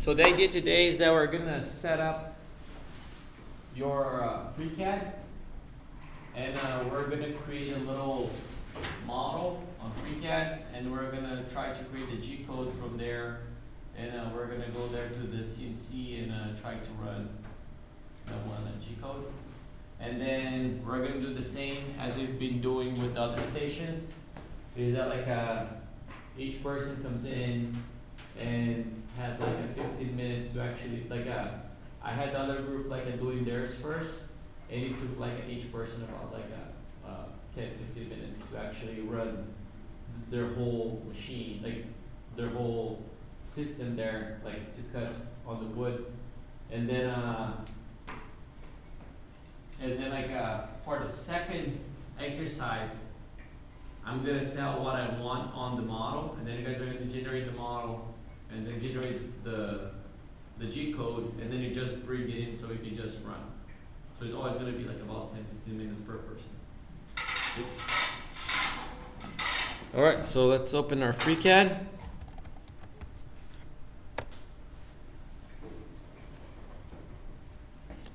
So the idea today is that we're gonna set up your FreeCAD, and we're gonna create a little model on FreeCAD, and we're gonna try to create a G-code from there, and we're gonna go there to the CNC and try to run that one G-code. And then we're gonna do the same as we've been doing with the other stations. Is that like each person comes in and has like a 15 minutes to actually I had the other group doing theirs first, and it took each person about 10-15 minutes to actually run their whole machine, their whole system there, to cut on the wood. And then for the second exercise, I'm gonna tell what I want on the model, and then you guys are gonna generate the model, and then generate the G-code, and then you just bring it in so it can just run. So it's always gonna be about 10-15 minutes per person. All right, so let's open our FreeCAD.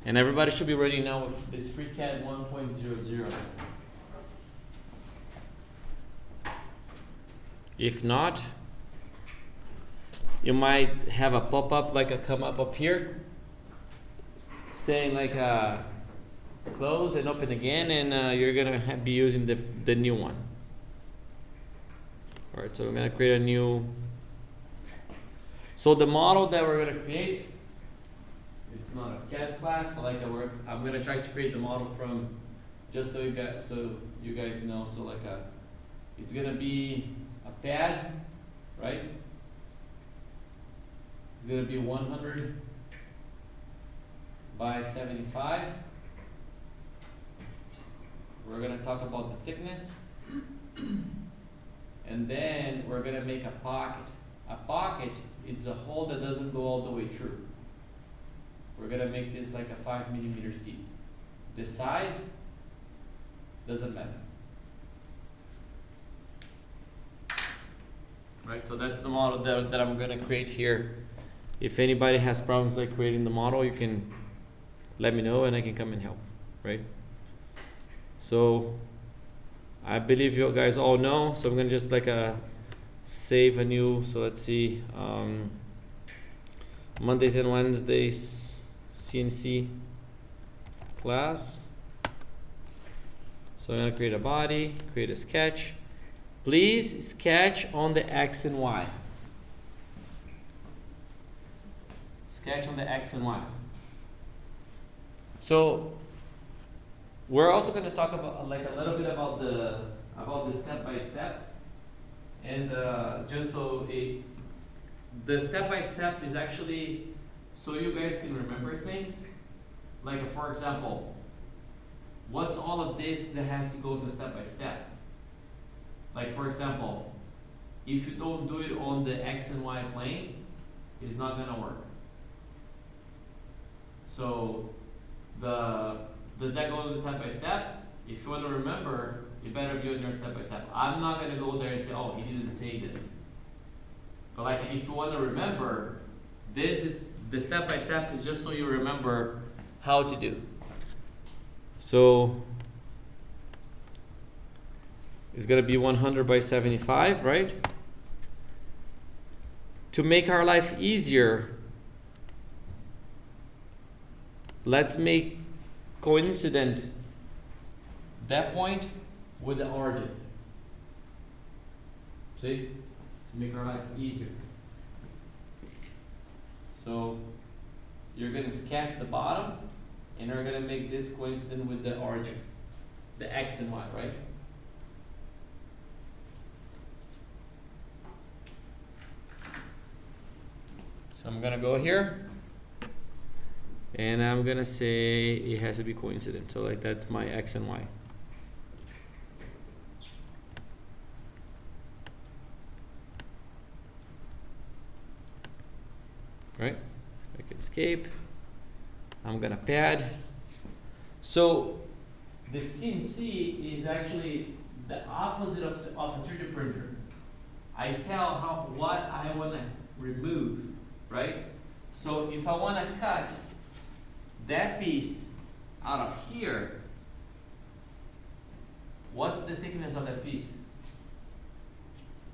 And everybody should be ready now with this FreeCAD 1.00. If not, you might have a pop-up come up here saying close and open again, and you're gonna be using the new one. All right, so we're gonna create a new. So the model that we're gonna create, it's not a CAD class, but I'm gonna try to create the model from, just so you guys know. So it's gonna be a pad, right? It's gonna be 100 by 75. We're gonna talk about the thickness, and then we're gonna make a pocket. A pocket, it's a hole that doesn't go all the way through. We're gonna make this a 5 millimeters deep. The size doesn't matter. Right, so that's the model that I'm gonna create here. If anybody has problems creating the model, you can let me know and I can come and help, right? So I believe you guys all know, so I'm gonna just save a new, so let's see, Mondays and Wednesdays CNC class. So I'm gonna create a body, create a sketch. Please sketch on the X and Y. Sketch on the X and Y. So we're also going to talk about a little bit about the step by step, and just so the step by step is actually so you guys can remember things. For example, what's all of this that has to go in the step by step? For example, if you don't do it on the X and Y plane, it's not going to work. So does that go in the step by step? If you want to remember, you better be on your step by step. I'm not going to go there and say, oh, he didn't say this. But if you want to remember, this is the step by step is just so you remember how to do. So it's going to be 100 by 75, right? To make our life easier, let's make coincident that point with the origin. See? To make our life easier. So you're going to sketch the bottom, and we're going to make this coincident with the origin, the X and Y, right? So I'm going to go here, and I'm going to say it has to be coincident. So that's my X and Y. Right? I can escape. I'm going to pad. So the CNC is actually the opposite of a 3D printer. I tell what I want to remove, right? So if I want to cut that piece out of here, what's the thickness of that piece?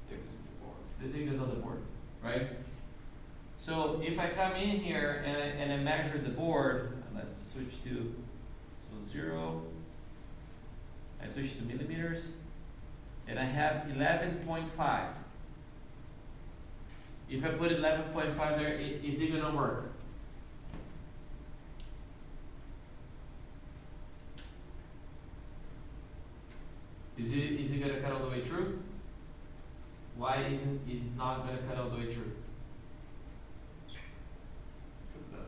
Thickness of the board. The thickness of the board, right? So if I come in here and I measure the board, let's switch to, so 0, I switch to millimeters, and I have 11.5. If I put 11.5 there, is it gonna work? Is it gonna cut all the way through? Why isn't it not gonna cut all the way through? The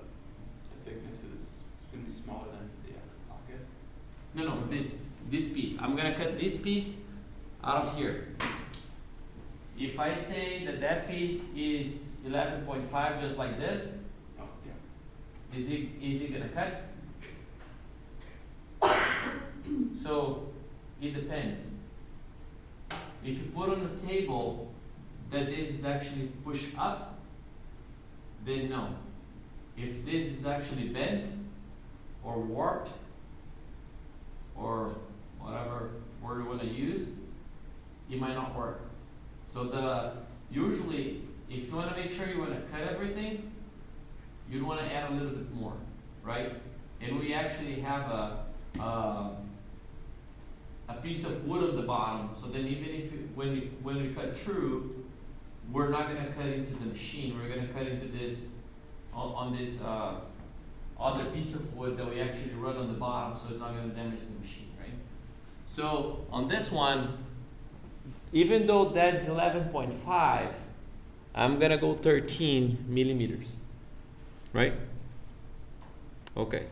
thickness is going to be smaller than the actual pocket. No, this piece. I'm gonna cut this piece out of here. If I say that that piece is 11.5, just like this, Oh, yeah. is it gonna cut? So it depends. If you put on the table that this is actually pushed up, then no. If this is actually bent or warped or whatever word you want to use, it might not work. So usually, if you want to make sure you want to cut everything, you'd want to add a little bit more, right? And we actually have a piece of wood on the bottom, so then even if when we cut through, we're not going to cut into the machine. We're going to cut into this on this other piece of wood that we actually run on the bottom, so it's not going to damage the machine, right? So on this one, even though that's 11.5, I'm gonna go 13 millimeters, right? Okay.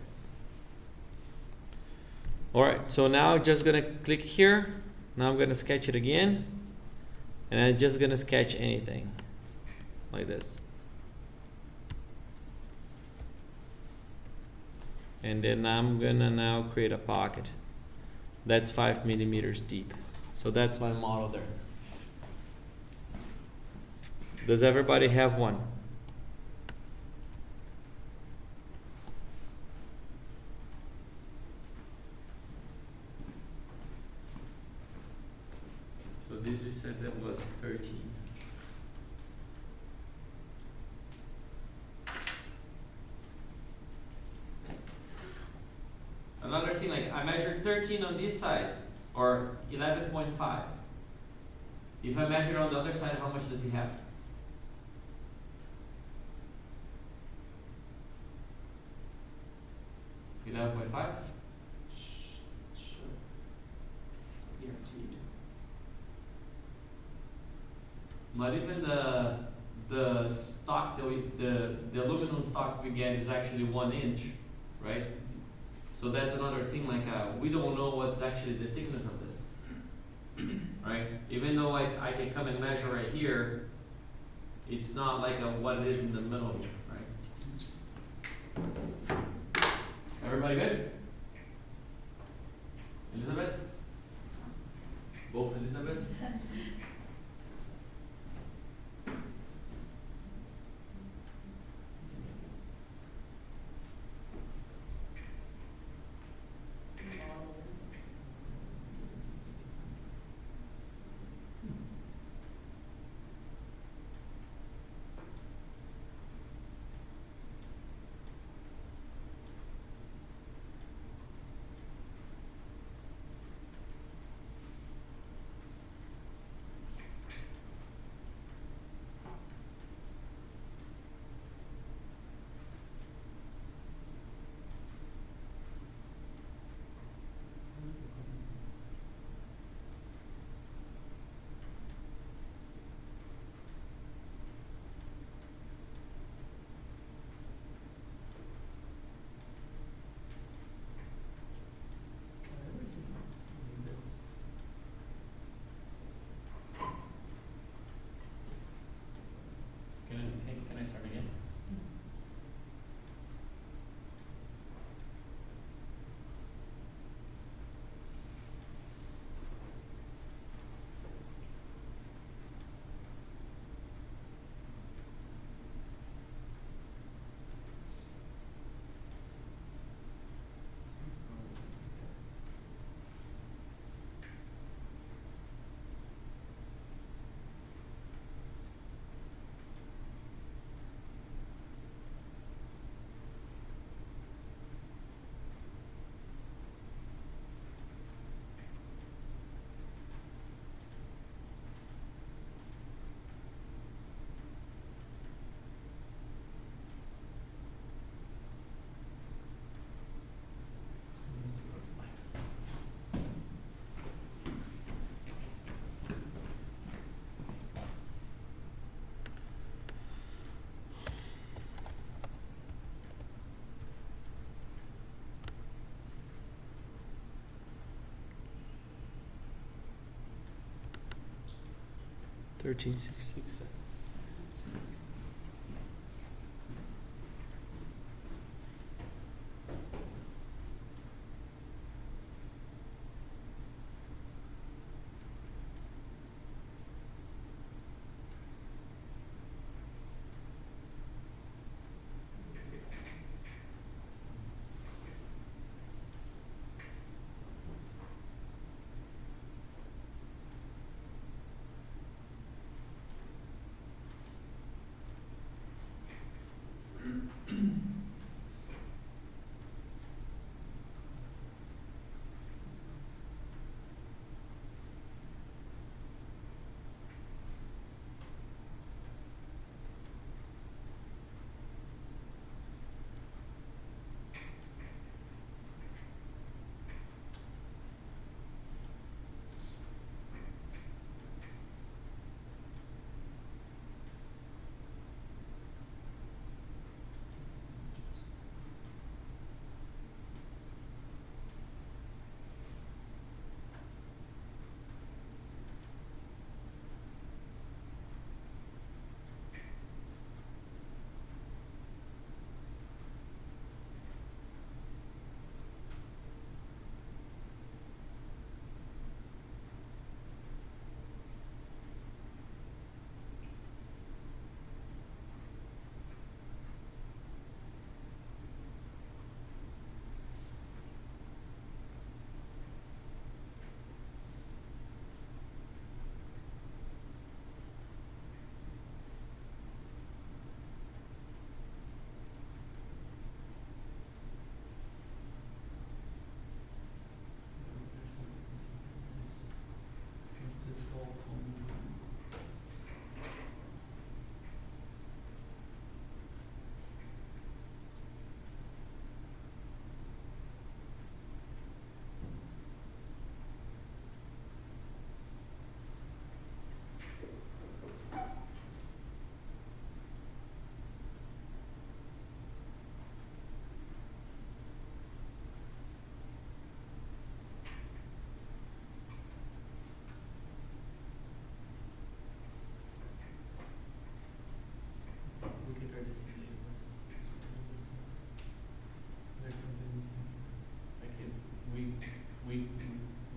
All right, so now I'm just gonna click here. Now I'm gonna sketch it again, and I'm just gonna sketch anything like this. And then I'm gonna now create a pocket. That's 5 millimeters deep. So that's my model there. Does everybody have one? So this we said that was 13. Another thing, like I measured 13 on this side, or 11.5. If I measure on the other side, how much does he have? $11.5? Sure. Guaranteed. Not even the stock that the aluminum stock we get is actually 1 inch, right? So that's another thing, like we don't know what's actually the thickness of this, right? Even though I can come and measure right here, it's not like what it is in the middle here, right? Everybody good? Elizabeth? Both Elizabeths? 1366.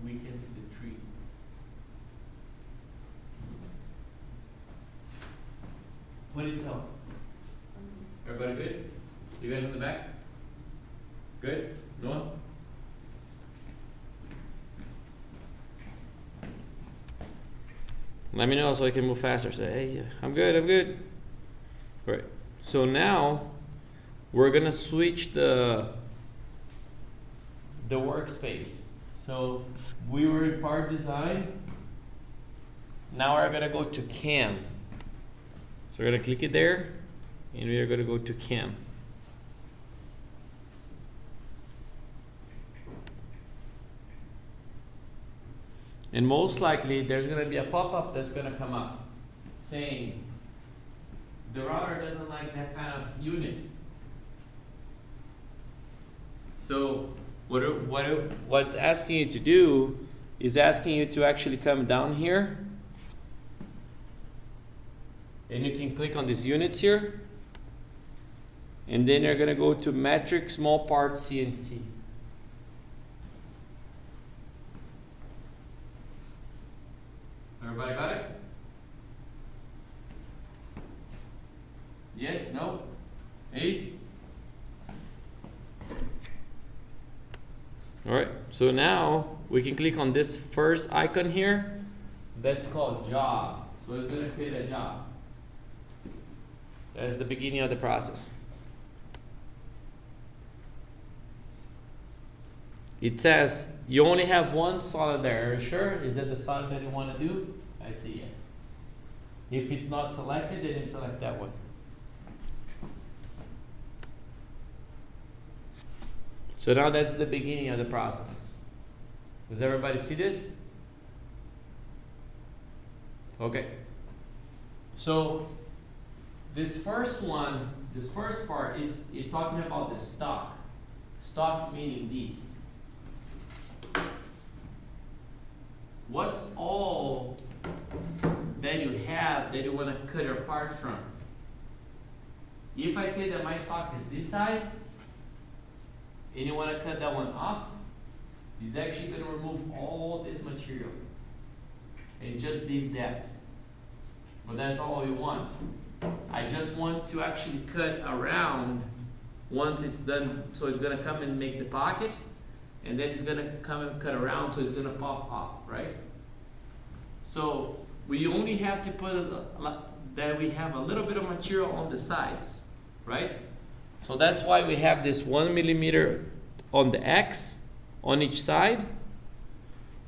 We can see the tree. What did it tell? Everybody good? You guys in the back? Good? Noah? Let me know so I can move faster. Say, hey, I'm good, I'm good. All right. So now we're gonna switch the workspace. So we were in part design. Now we're gonna go to CAM. So we're gonna click it there, and we are gonna go to CAM. And most likely there's gonna be a pop-up that's gonna come up saying the router doesn't like that kind of unit. So what's asking you to do is asking you to actually come down here, and you can click on these units here, and then you're gonna go to metric small part CNC. Everybody got it? Yes? No? Hey? Alright, so now we can click on this first icon here. That's called job. So it's going to create a job. That's the beginning of the process. It says you only have one solid there. Are you sure? Is that the solid that you want to do? I say yes. If it's not selected, then you select that one. So now that's the beginning of the process. Does everybody see this? Okay. So this first one, this first part is talking about the stock. Stock meaning these. What's all that you have that you want to cut apart from. If I say that my stock is this size, and you want to cut that one off, it's actually going to remove all this material and just leave that. But that's not all you want. I just want to actually cut around once it's done. So it's going to come and make the pocket, and then it's going to come and cut around, so it's going to pop off, right? So we only have to put that we have a little bit of material on the sides, right? So that's why we have this 1 millimeter on the X on each side,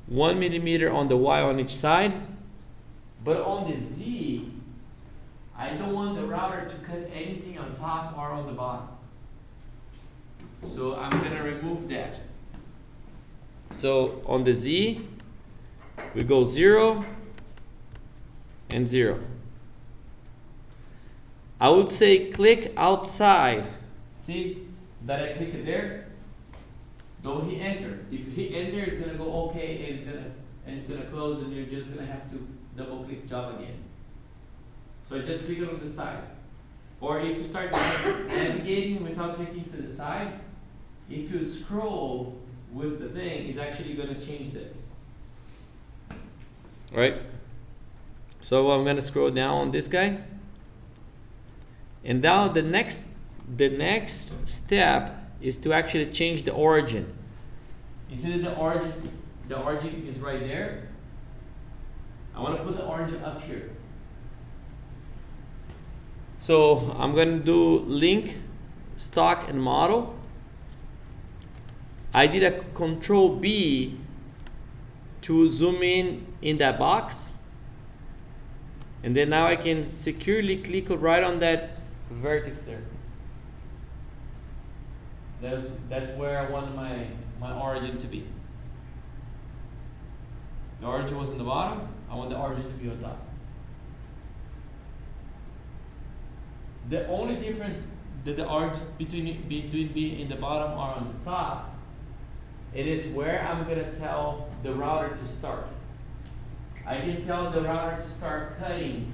1 millimeter on the Y on each side, but on the Z, I don't want the router to cut anything on top or on the bottom. So I'm gonna remove that. So on the Z, we go 0 and 0. I would say click outside. See that I click it there? Don't hit enter. If you hit enter, it's gonna go okay, and it's gonna close, and you're just gonna have to double click job again. So I just click it on the side. Or if you start navigating without clicking to the side, if you scroll with the thing, it's actually gonna change this. Right? So I'm gonna scroll down on this guy. And now the next step is to actually change the origin. You see that the origin is right there. I want to put the origin up here. So I'm going to do link, stock, and model. I did a Control B to zoom in that box. And then now I can securely click right on that vertex there. That's where I want my origin to be. The origin was in the bottom. I want the origin to be on top. The only difference that the origins between being in the bottom or on the top, it is where I'm gonna tell the router to start. I can tell the router to start cutting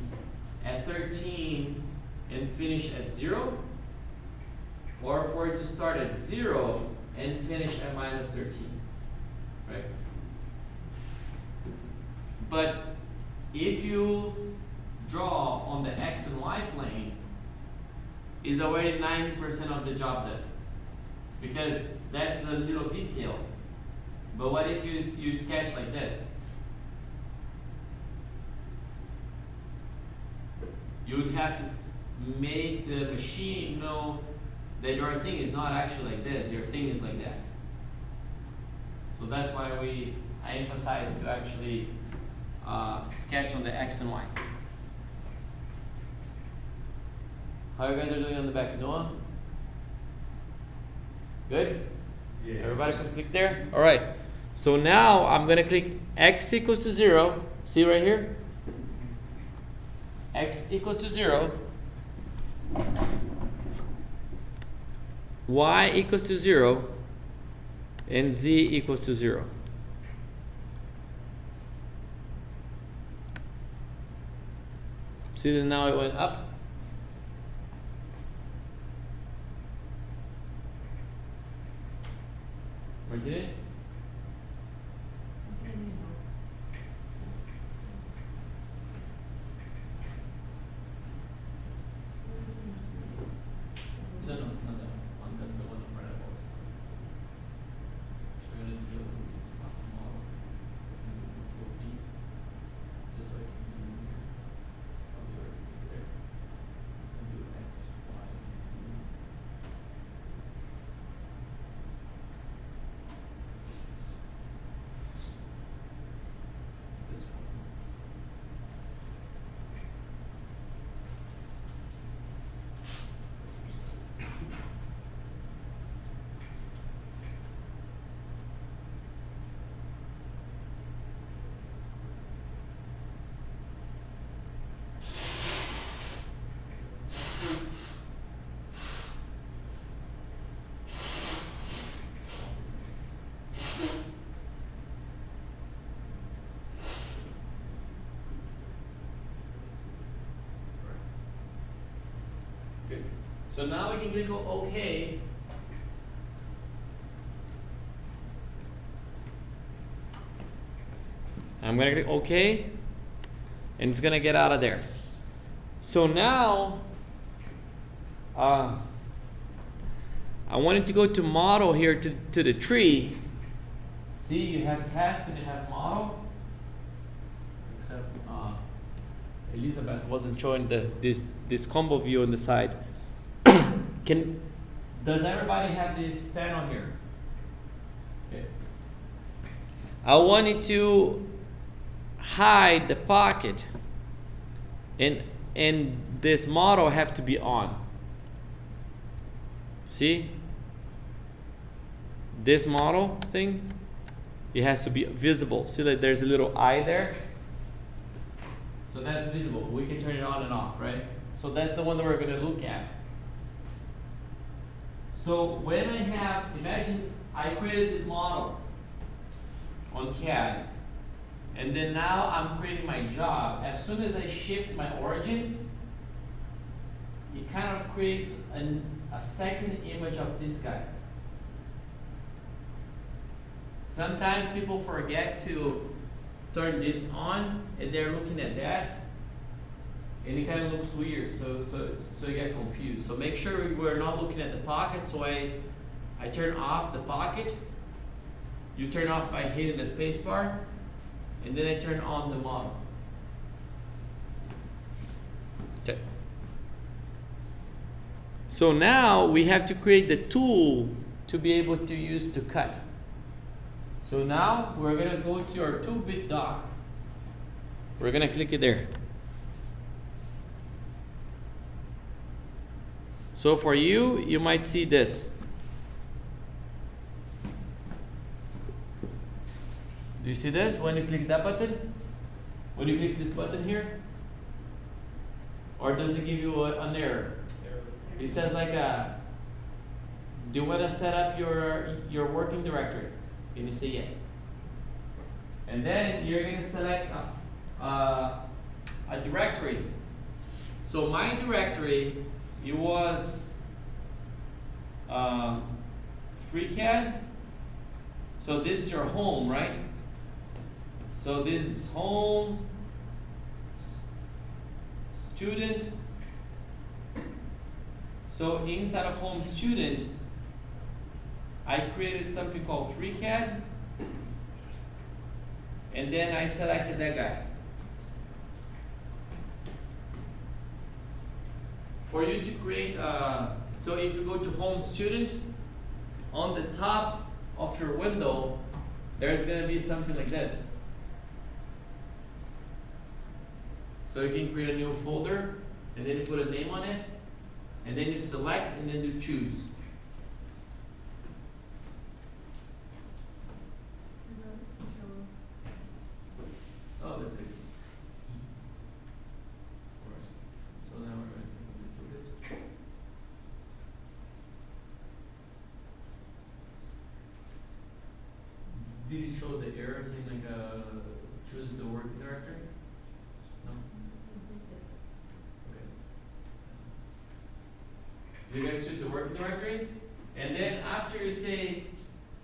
at 13 and finish at 0, or for it to start at 0 and finish at -13, right? But if you draw on the X and Y plane, is already 90% of the job done, because that's a little detail. But what if you sketch like this? You would have to make the machine know that your thing is not actually like this, your thing is like that. So that's why I emphasize to actually sketch on the X and Y. How you guys are doing on the back? Noah? Good? Yeah. Everybody can click there? Alright. So now I'm gonna click X equals to 0. See right here? X equals to 0. Y equals to 0. And Z equals to 0. See that now it went up? Where did it? No, not that one. The one in front of us. So we're gonna do the stock model. Control V. Just so I can zoom in here. I'll do it there. And do X, Y, Z. Good. So now we can click on OK. I'm gonna click OK, and it's gonna get out of there. So now, I wanted to go to model here to the tree. See, you have task and you have model. Except Elizabeth wasn't showing this combo view on the side. Does everybody have this panel here? Okay. I wanted to hide the pocket, and this model have to be on. See? This model thing, it has to be visible. See that there's a little eye there? So that's visible. We can turn it on and off, right? So that's the one that we're going to look at. So when I have, imagine I created this model on CAD, and then now I'm creating my job. As soon as I shift my origin, it kind of creates a second image of this guy. Sometimes people forget to turn this on, and they're looking at that, and it kind of looks weird. So you get confused. So make sure we're not looking at the pocket. So I turn off the pocket. You turn off by hitting the space bar, and then I turn on the model. Okay. So now we have to create the tool to be able to use to cut. So now we're gonna go to our 2-bit dock. We're gonna click it there. So for you, you might see this. Do you see this when you click that button? When you click this button here? Or does it give you an error? It says like, do you want to set up your working directory? And you say yes. And then you're going to select a directory. So my directory, it was FreeCad. So this is your home, right? So this is home, student. So inside of home student, I created something called FreeCad, and then I selected that guy. For you to create, so if you go to home student, on the top of your window, there's going to be something like this. So you can create a new folder, and then you put a name on it, and then you select, and then you choose. Oh, that's good. So now we're going to do it. Did it show the error saying like choose the working directory? No? Okay. Do you guys choose the working directory? And then after you say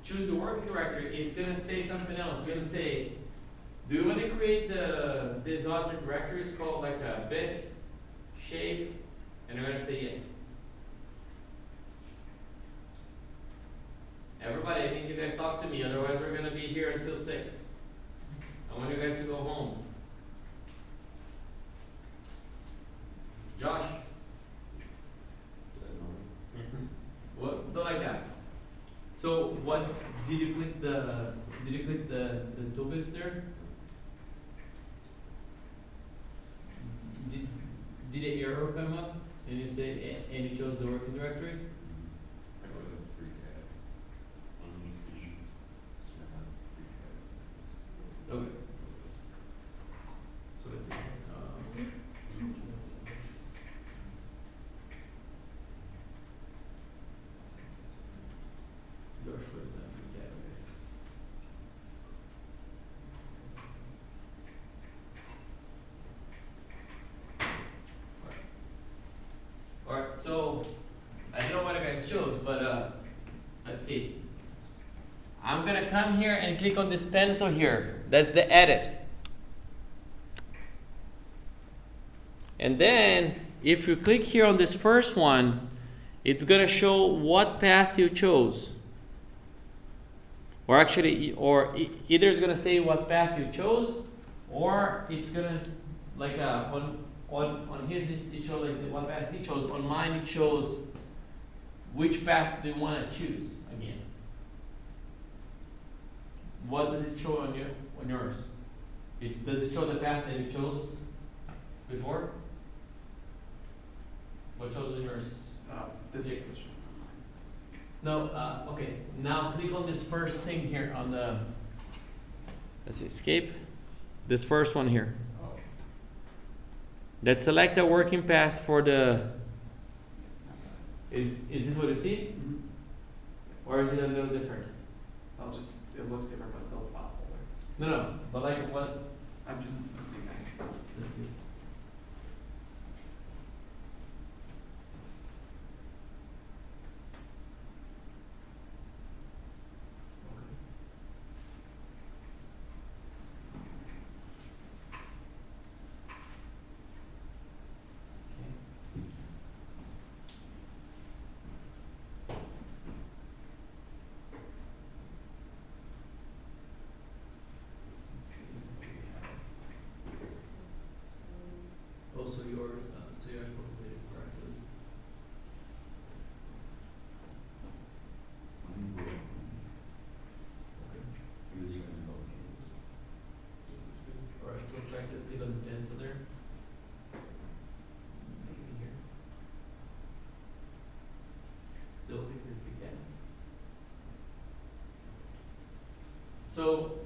choose the working directory, it's going to say something else. It's going to say, do you want to create this object directory? It's called like a bit, shape, and you're going to say yes. Everybody, I need you guys talk to me, otherwise we're going to be here until 6. I want you guys to go home. Josh? What? Don't like that. So what, did you click the 2 bits there? Did the arrow come up and you say, and you chose the working directory? I go to FreeCad. Okay. So it's Josh was not FreeCad, okay. Alright. so I don't know what you guys chose, but let's see. I'm gonna come here and click on this pencil here. That's the edit. And then if you click here on this first one, it's gonna show what path you chose. Or actually, either it's gonna say what path you chose, or it's gonna like on his it shows like what path he chose. On mine it shows which path they want to choose again. What does it show on yours? Does it show the path that you chose before? What shows on yours? This Yeah. picture. No, okay. Now click on this first thing here on the, let's see, escape. This first one here. Oh. That select a working path for the, is this what you see? Mm-hmm. Or is it a little different? Well, just, it looks different, but still a file folder. No, but like what, I'm seeing this. let's see. Also yours, so yours populated correctly. Using Alright, so try to click on the pencil there. Here. Double click if you can. So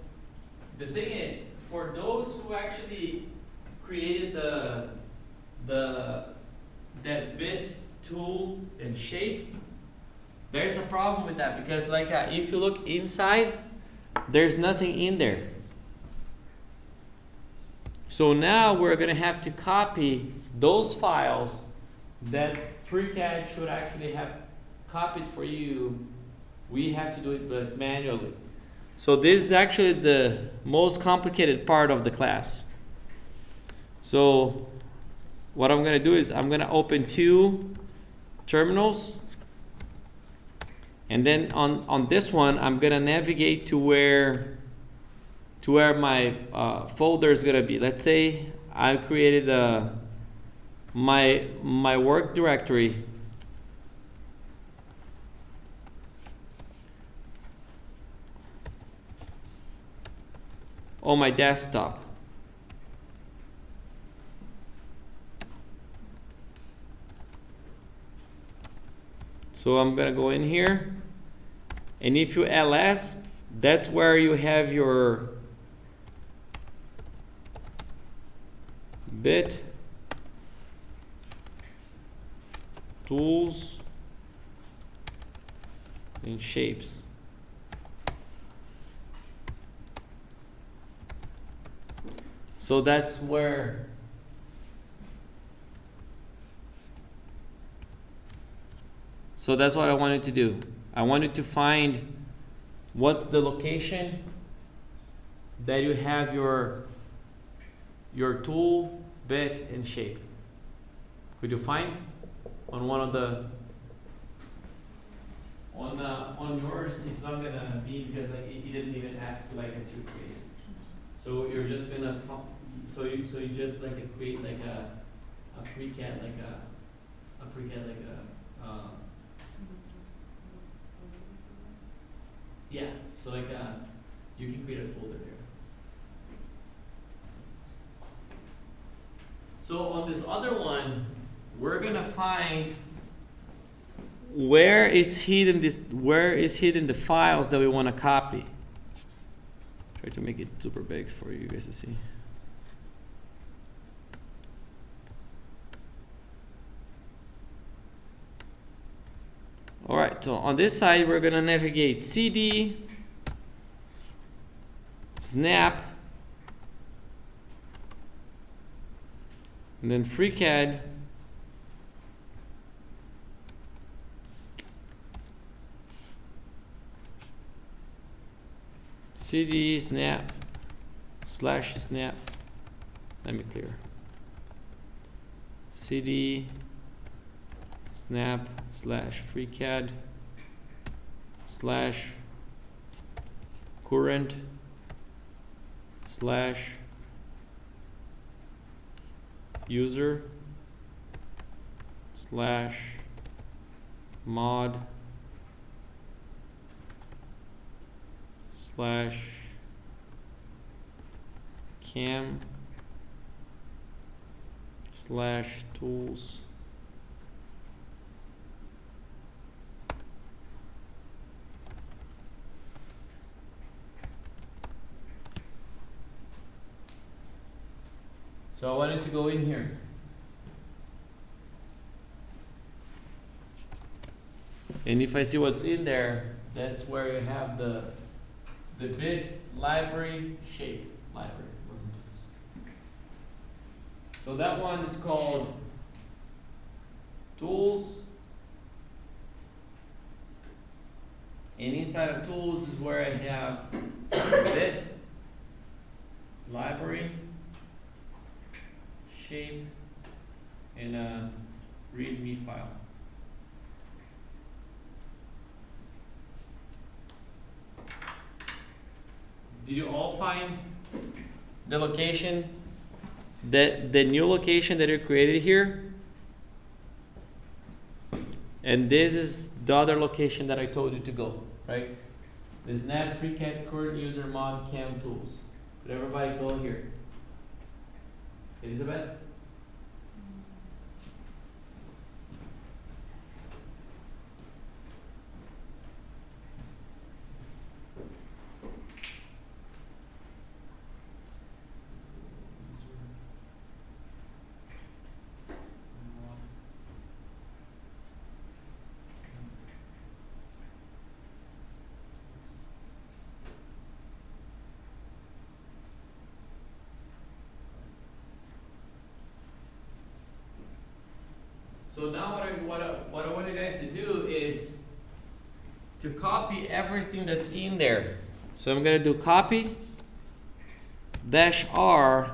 the thing is, for those who actually created that bit, tool, and shape, there's a problem with that because like if you look inside, there's nothing in there. So now we're gonna have to copy those files that FreeCad should actually have copied for you. We have to do it but manually. So this is actually the most complicated part of the class. So what I'm gonna do is I'm gonna open two terminals, and then on this one I'm gonna navigate to where my folder is gonna be. Let's say I created my work directory. On my desktop. So I'm gonna go in here, and if you ls, that's where you have your bit, tools, and shapes. So that's where So that's what I wanted to do. I wanted to find what's the location that you have your tool, bit, and shape. Could you find on one of the on yours? It's not gonna be because like it didn't even ask you like to create. So you're just gonna so you just like create like a FreeCad like yeah, so like you can create a folder there. So on this other one, we're gonna find where is hidden the files that we want to copy. Try to make it super big for you guys to see. All right, so on this side, we're gonna navigate CD, snap, and then FreeCAD, cd snap slash snap. Let me clear. cd snap slash FreeCad slash current slash user slash mod slash cam slash tools So I wanted to go in here. and if I see what's in there, that's where you have the bit library shape library. So that one is called tools, and inside of tools is where I have bit library shape and a readme file. Did you all find the location, the new location that you created here? And this is the other location that I told you to go, right? The snap FreeCad current user mod cam tools. Did everybody go here? Elizabeth? So now what I want you guys to do is to copy everything that's in there. So I'm gonna do copy -R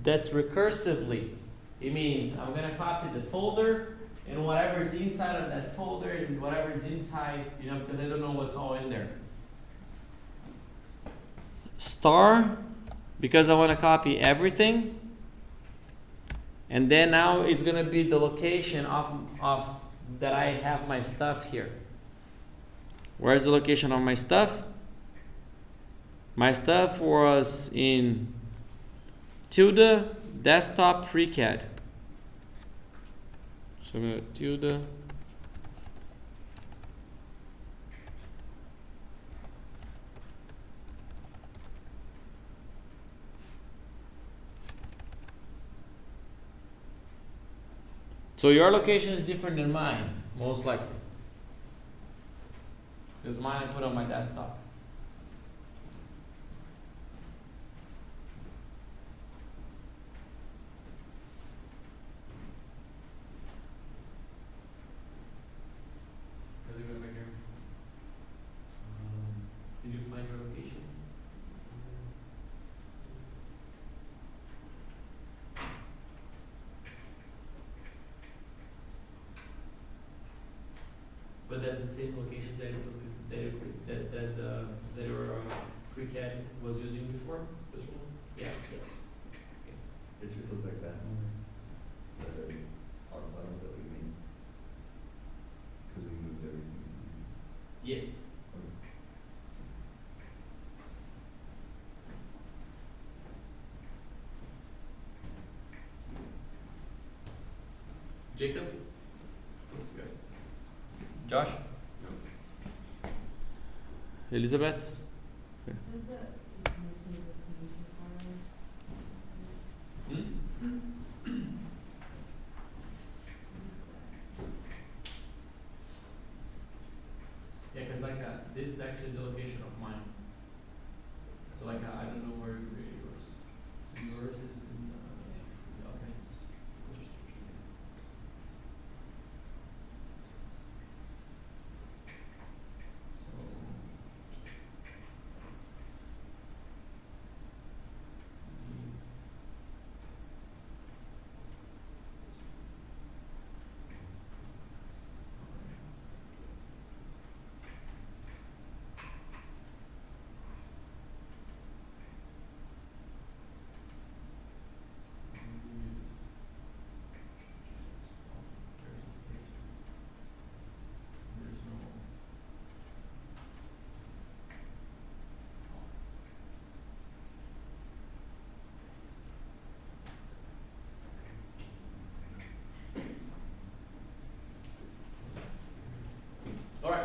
that's recursively. It means I'm gonna copy the folder and whatever's inside of that folder and whatever's inside, you know, because I don't know what's all in there. Star, because I want to copy everything. And then now it's gonna be the location of that I have my stuff here. Where's the location of my stuff? My stuff was in tilde desktop FreeCAD. So I'm gonna tilde So your location is different than mine, most likely. Because mine I put on my desktop. How's it going back here? Did you find your location? But that's the same location that your FreeCAD was using before. This one? Yeah. Yeah. It should look like that one. That very bottom that we made. Because we moved everything. Yes. Okay. Jacob? Looks good. Josh? Elizabeth? Yeah, because this is actually the location of mine. So I don't know where yours. Yours is in okay.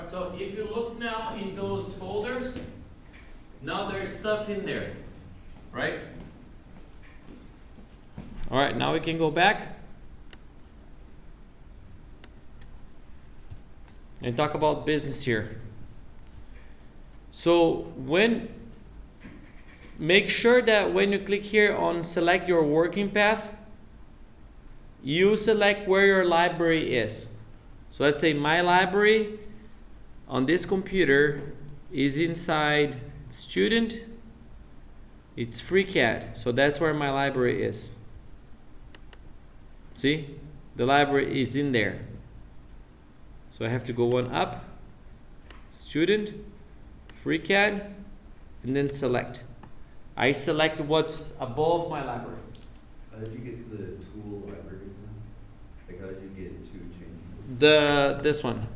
Alright, so if you look now in those folders, now there's stuff in there, right? Alright, now we can go back and talk about business here. So make sure that when you click here on select your working path, you select where your library is. So let's say my library on this computer is inside student, it's FreeCAD, so that's where my library is. See, the library is in there. So I have to go one up, student, FreeCAD, and then select. I select what's above my library. How did you get to the tool library then? Like how did you get to change? This one.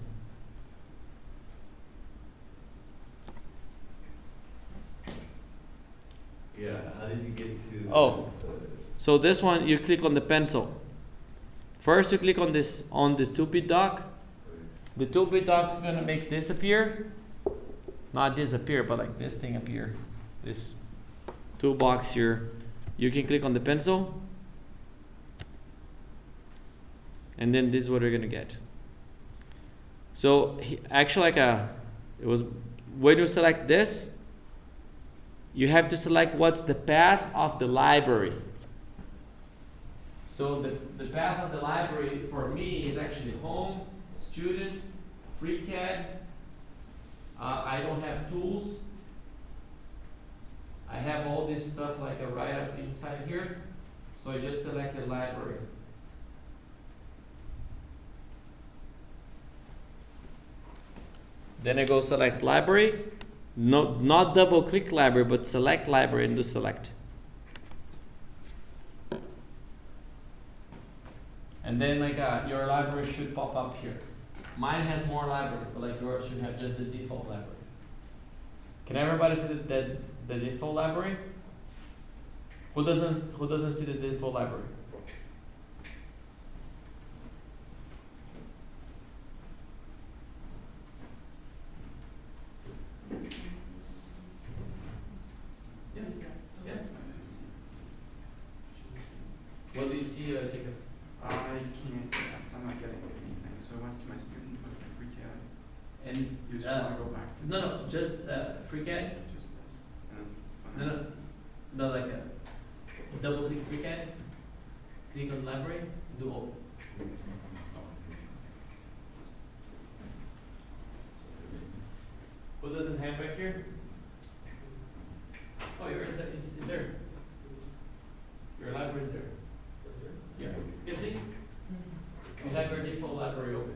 Yeah, how did you get to? Oh. So this one, you click on the pencil. First, you click on this 2-bit dock. The 2-bit dock is gonna make this appear, not disappear, but like this thing appear. This toolbox here. You can click on the pencil, and then this is what you're gonna get. So actually, it was when you select this, you have to select what's the path of the library. So the path of the library for me is actually home, student, FreeCAD. I don't have tools. I have all this stuff like right up inside here. So I just selected library. Then I go select library. No, not double click library, but select library and do select. And then like your library should pop up here. Mine has more libraries, but like yours should have just the default library. Can everybody see the default library? Who doesn't see the default library? Yeah. Yeah. What do you see, Jacob? I can't, I'm not getting anything, so I went to my student, looked at FreeCAD, And you just want to go back to. no, just FreeCAD. Just this. No, like a double click FreeCAD. Click on library. Do open. Who doesn't have back here? Oh, yours it's there. Your library is there. Yeah. You see? You have your default library open.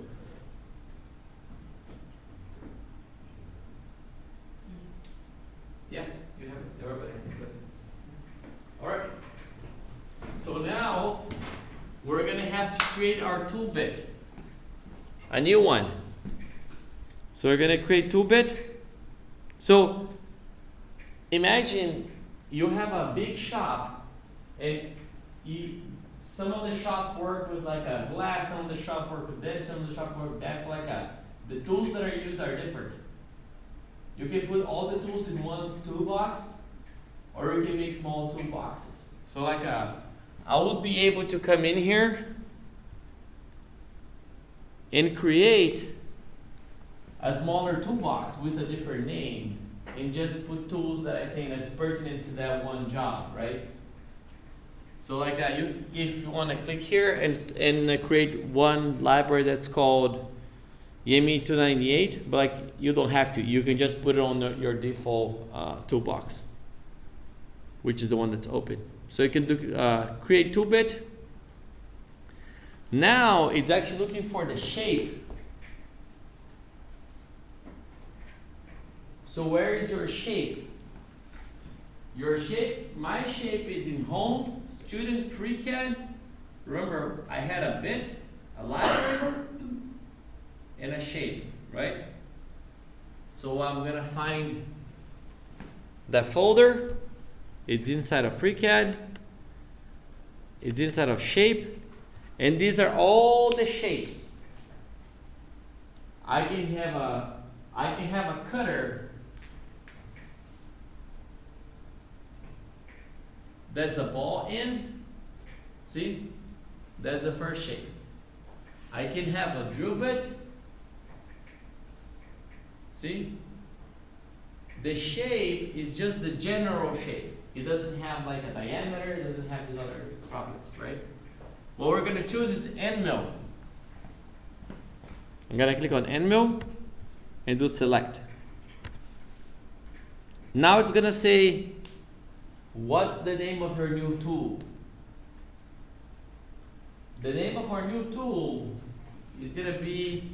Yeah, you have it. Everybody has it. All right. So now we're gonna have to create our 2-bit, a new one. So we're gonna create 2-bit. So imagine you have a big shop, and some of the shop work with like a glass, some of the shop work with this, some of the shop work with that. So like the tools that are used are different. You can put all the tools in one toolbox, or you can make small toolboxes. So like I would be able to come in here and create a smaller toolbox with a different name and just put tools that I think that's pertinent to that one job, right? So like if you want to click here and create one library that's called EME298, but like you don't have to. You can just put it on your default toolbox, which is the one that's open. So you can do create 2-bit. Now it's actually looking for the shape. So where is your shape? Your shape, my shape is in home, student, FreeCAD. Remember, I had a bit, a library, and a shape, right? So I'm gonna find that folder. It's inside of FreeCAD. It's inside of shape. And these are all the shapes. I can have I can have a cutter that's a ball end. See? That's the first shape. I can have a drill bit. See? The shape is just the general shape. It doesn't have like a diameter, it doesn't have these other properties, right? What we're gonna choose is end mill. I'm gonna click on end mill and do select. Now it's gonna say, What's the name of your new tool? The name of our new tool is gonna be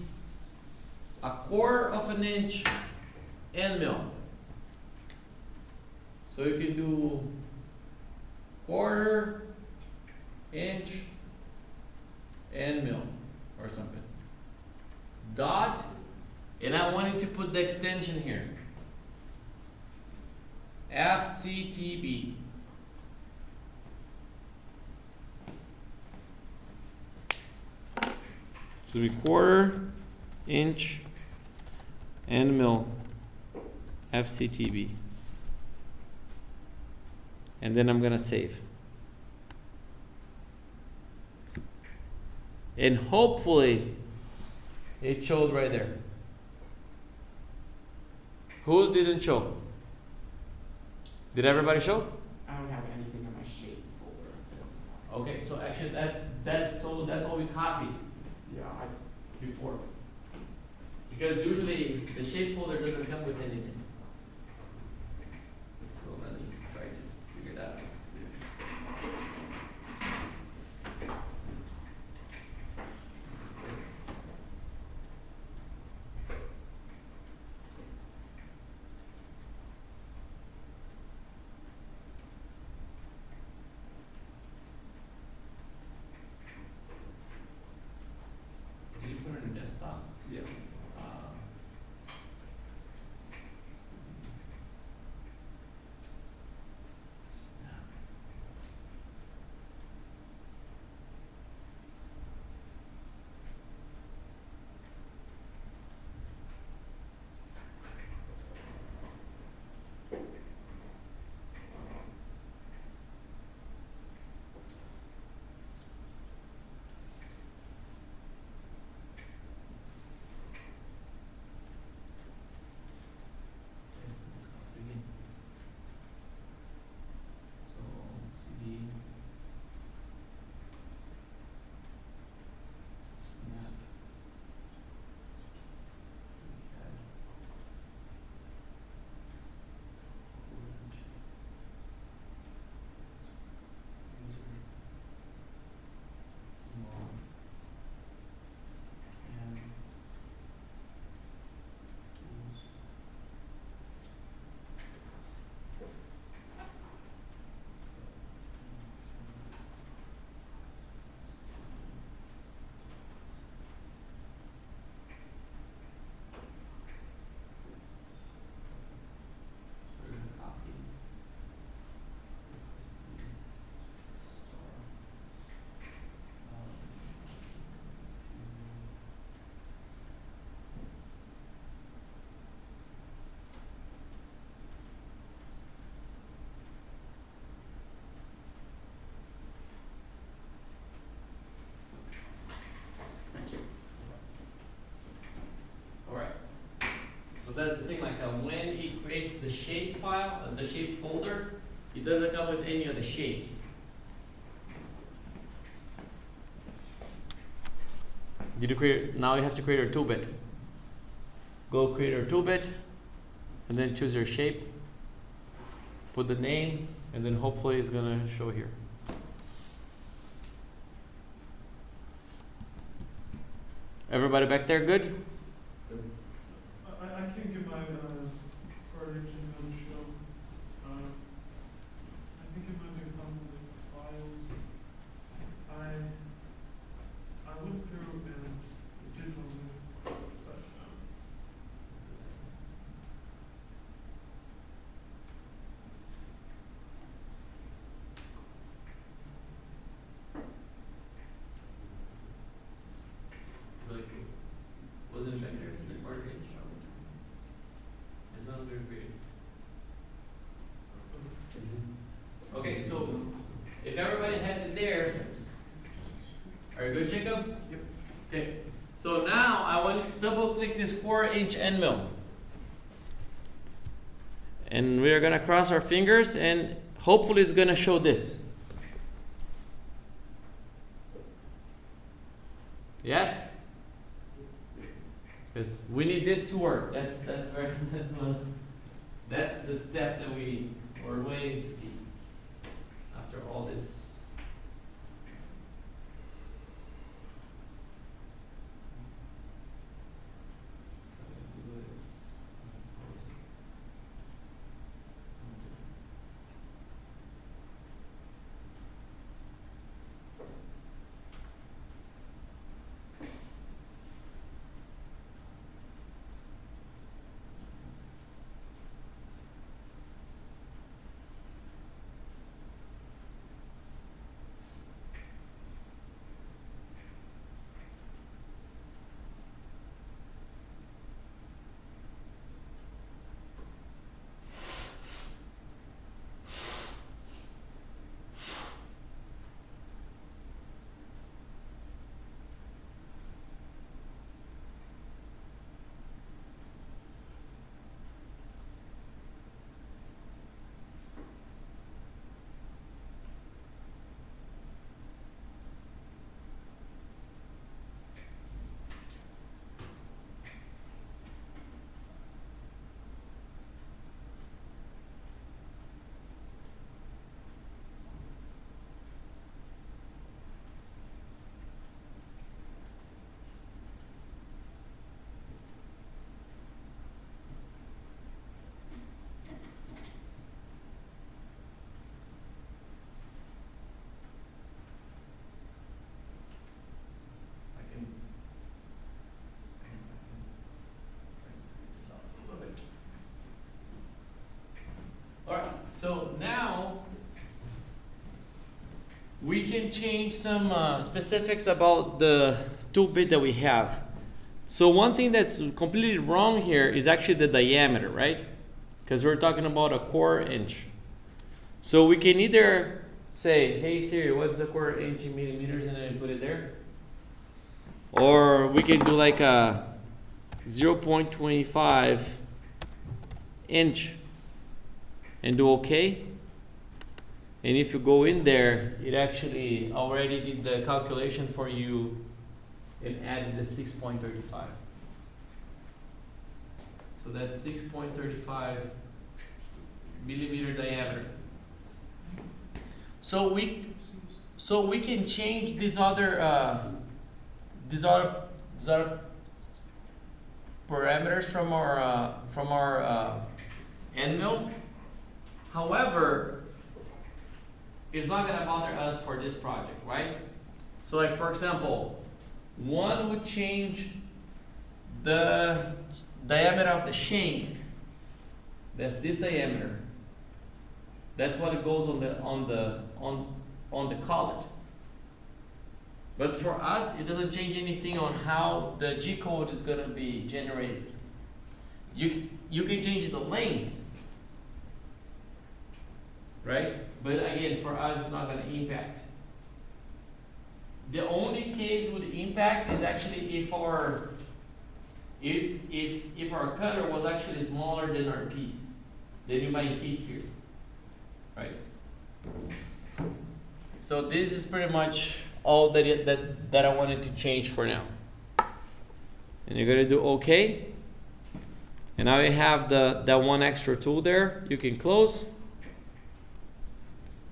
a 1/4 of an inch end mill. So you can do 1/4 inch end mill or something. Dot, and I wanted to put the extension here. FCTB. so we 1/4 inch end mill FCTB. And then I'm gonna save. And hopefully it showed right there. Whose didn't show? Did everybody show? I don't have anything in my shape folder. I don't know. Okay, so actually that's all we copied Yeah, before. Because usually the shape folder doesn't come with anything. So let me try to figure that out. Did you put it in desktop? yeah. Snap. Let's copy again. So CD snap FreeCAD user log and tools. So we're gonna copy star Thank you. Alright, so that's the thing, like when it creates the shape file, the shape folder, it doesn't come with any of the shapes. Did you create? Now you have to create your 2-bit. Go create your 2-bit, and then choose your shape. Put the name, and then hopefully it's gonna show here. Everybody back there good? I can give my verdict and then show. I think it might be a problem with the files. I looked through and it did only touch them. Really cool. Wasn't now I want you to double click this 4-inch end mill. And we're gonna cross our fingers and hopefully it's gonna show this. Yes? Because we need this to work. That's the step that we were waiting to see after all this. Alright, so now we can change some specifics about the tool bit that we have. So one thing that's completely wrong here is actually the diameter, right? Because we're talking about a 1/4 inch. So we can either say, hey Siri, what's a 1/4 inch in millimeters, and then put it there. Or we can do like a 0.25 inch and do OK. And if you go in there, it actually already did the calculation for you and added the 6.35. So that's 6.35 millimeter diameter. So we can change these other parameters from our end mill. However, it's not going to bother us for this project, right? So like for example, one would change the diameter of the shank. That's this diameter. That's what it goes on the collet. But for us, it doesn't change anything on how the G-code is going to be generated. You can change the length, right? But again, for us, it's not going to impact. The only case with impact is actually if our cutter was actually smaller than our piece, then you might hit here, right? So this is pretty much all that I wanted to change for now. And you're gonna do OK. And now you have that one extra tool there. You can close.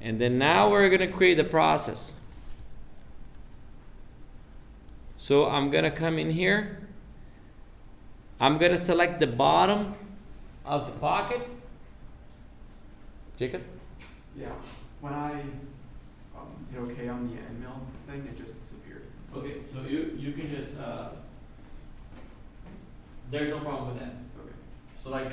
And then now we're gonna create the process. So I'm gonna come in here. I'm gonna select the bottom of the pocket. Jacob? Yeah, when I hit OK on the end mill thing, it just disappeared. Okay, so you can just there's no problem with that. Okay. So like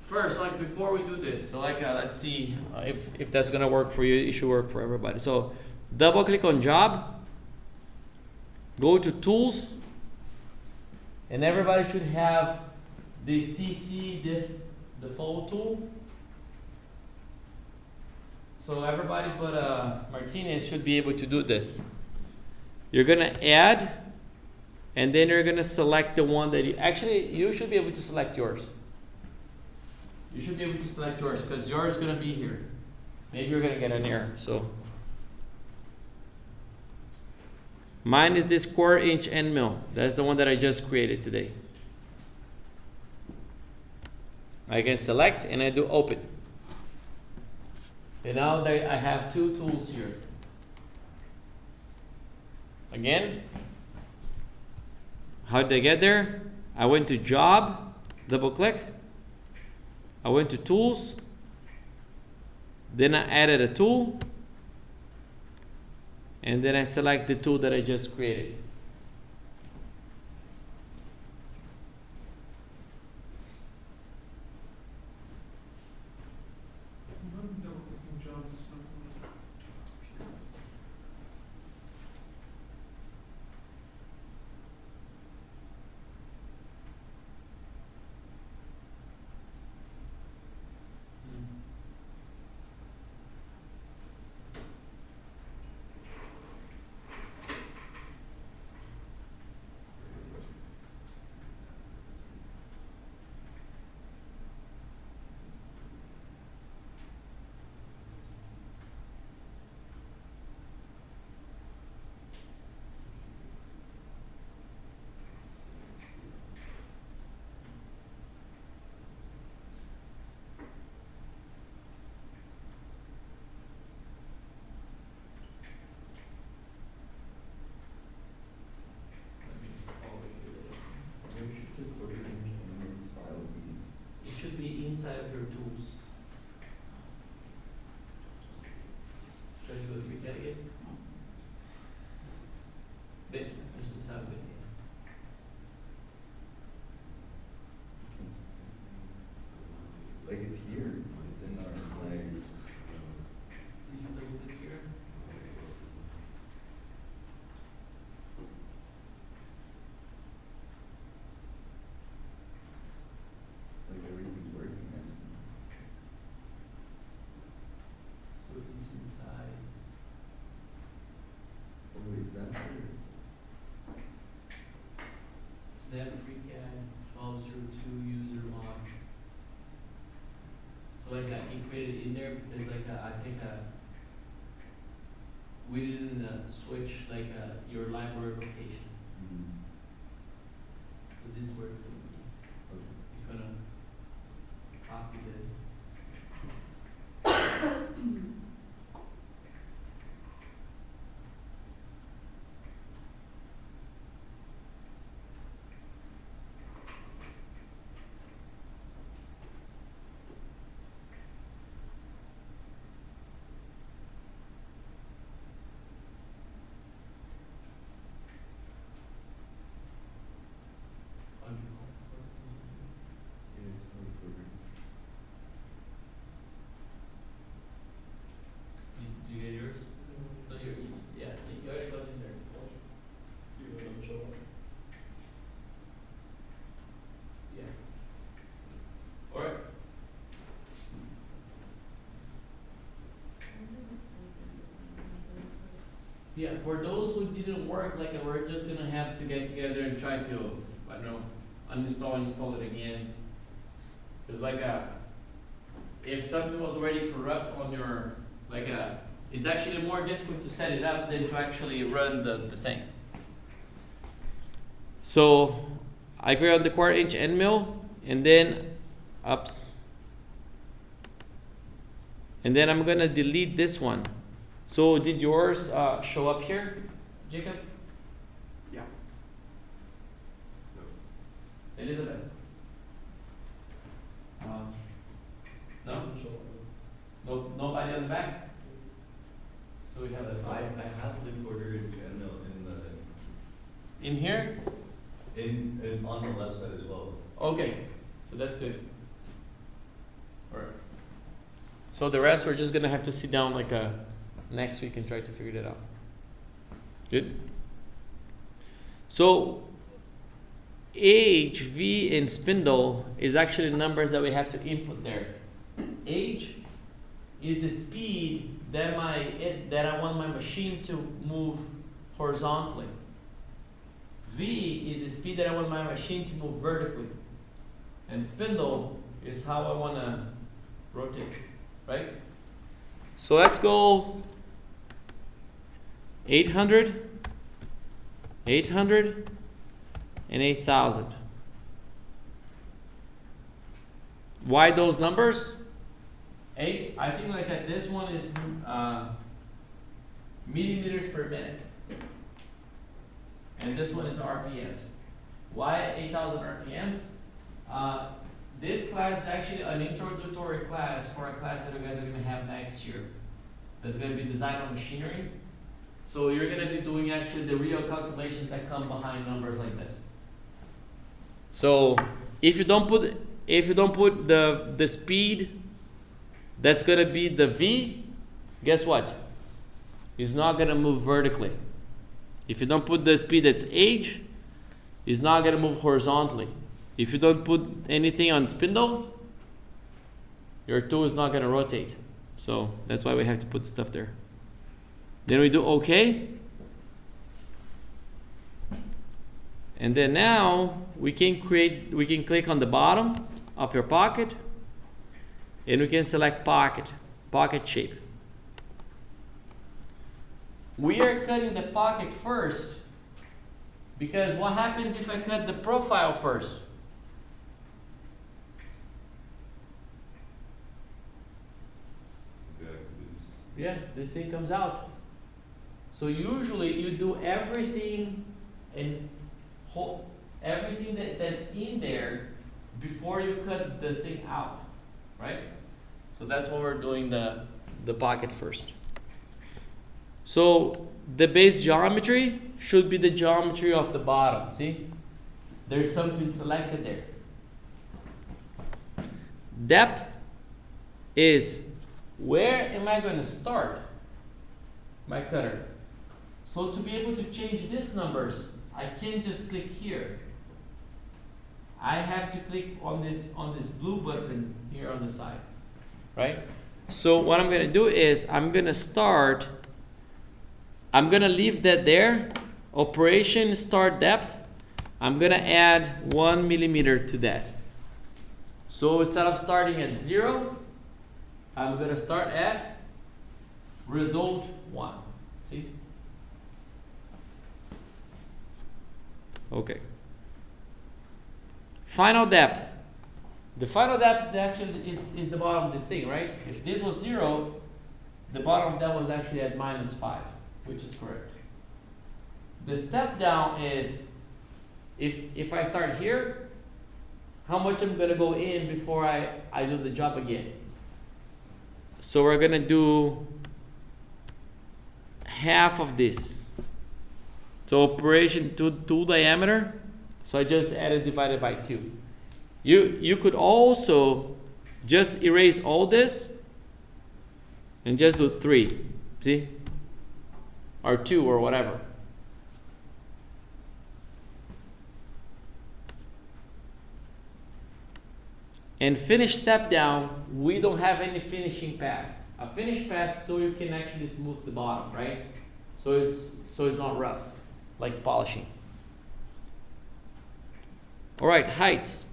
first, like before we do this, so like let's see if that's gonna work for you. It should work for everybody. So double click on job, go to tools, and everybody should have this TC default tool. So everybody but Martinez should be able to do this. You're gonna add and then you're gonna select the one that you should be able to select yours. You should be able to select yours because yours is gonna be here. Maybe you're gonna get an error. So mine is this 1/4" end mill. That's the one that I just created today. I can select and I do open. And now I have two tools here. Again, how did I get there? I went to job, double click. I went to tools. Then I added a tool. And then I select the tool that I just created. Let me double click on jobs, it's not gonna- Where should the 1/4" file be? It should be inside of your tools. Try to go to FreeCAD again. Bit, it's inside of it. Like it's here, it's in our like. If you double click here. Like everything's working now. So it's inside. Oh, is that here? Snap FreeCAD 1202 user mod. So like he created in there because I think we didn't switch your library location. Mm-hmm. So this is where it's gonna be. You're gonna copy this. Yeah, it's probably perfect. Do you get yours? No, yeah, yours got in there. Yeah. All right. Yeah, for those who didn't work, we're just gonna have to get together and try to, I don't know, uninstall, install it again. It's if something was already corrupt on your, it's actually more difficult to set it up than to actually run the thing. So, I grab the 1/4" end mill, and then, and then I'm gonna delete this one. So did yours show up here, Jacob? Yeah. Elizabeth? No? No, nobody on the back? So we have I a have the 1/4" end mill in here? in on the left side as well. Okay, so that's good. Alright. So the rest we're just gonna have to sit down next week and try to figure that out. Good? So age, V, and spindle is actually numbers that we have to input there. Age is the speed that I want my machine to move horizontally. V speed that I want my machine to move vertically. And spindle is how I want to rotate, right? So let's go 800, 800, and 8,000. Why those numbers? I think like that this one is millimeters per minute. And this one is RPMs. Why 8,000 RPMs? This class is actually an introductory class for a class that you guys are going to have next year. That's going to be design of machinery. So you're going to be doing actually the real calculations that come behind numbers like this. So if you don't put the speed that's going to be the V, guess what? It's not going to move vertically. If you don't put the speed that's H, it's not going to move horizontally. If you don't put anything on spindle, your tool is not going to rotate. So that's why we have to put stuff there. Then we do OK. And then now we can click on the bottom of your pocket and we can select pocket shape. We are cutting the pocket first because what happens if I cut the profile first? Yeah, this thing comes out. So usually you do everything and everything that's in there before you cut the thing out, right? So that's when we're doing the pocket first. So the base geometry should be the geometry of the bottom. See? There's something selected there. Depth is where am I going to start my cutter? So to be able to change these numbers, I can't just click here. I have to click on this blue button here on the side, right? So what I'm going to do is I'm going to leave that there. Operation start depth. I'm going to add 1 millimeter to that. So instead of starting at 0, I'm going to start at result 1. See? Okay. Final depth. The final depth actually is the bottom of this thing, right? If this was 0, the bottom depth was actually at -5, which is correct. The step down is if I start here, how much I'm going to go in before I do the job again. So we're going to do half of this. So operation tool diameter. So I just added divided by 2. You could also just erase all this and just do 3. See? Or 2 or whatever. And finish step down, we don't have any finishing pass. A finish pass so you can actually smooth the bottom, right? So it's not rough, like polishing. All right, heights.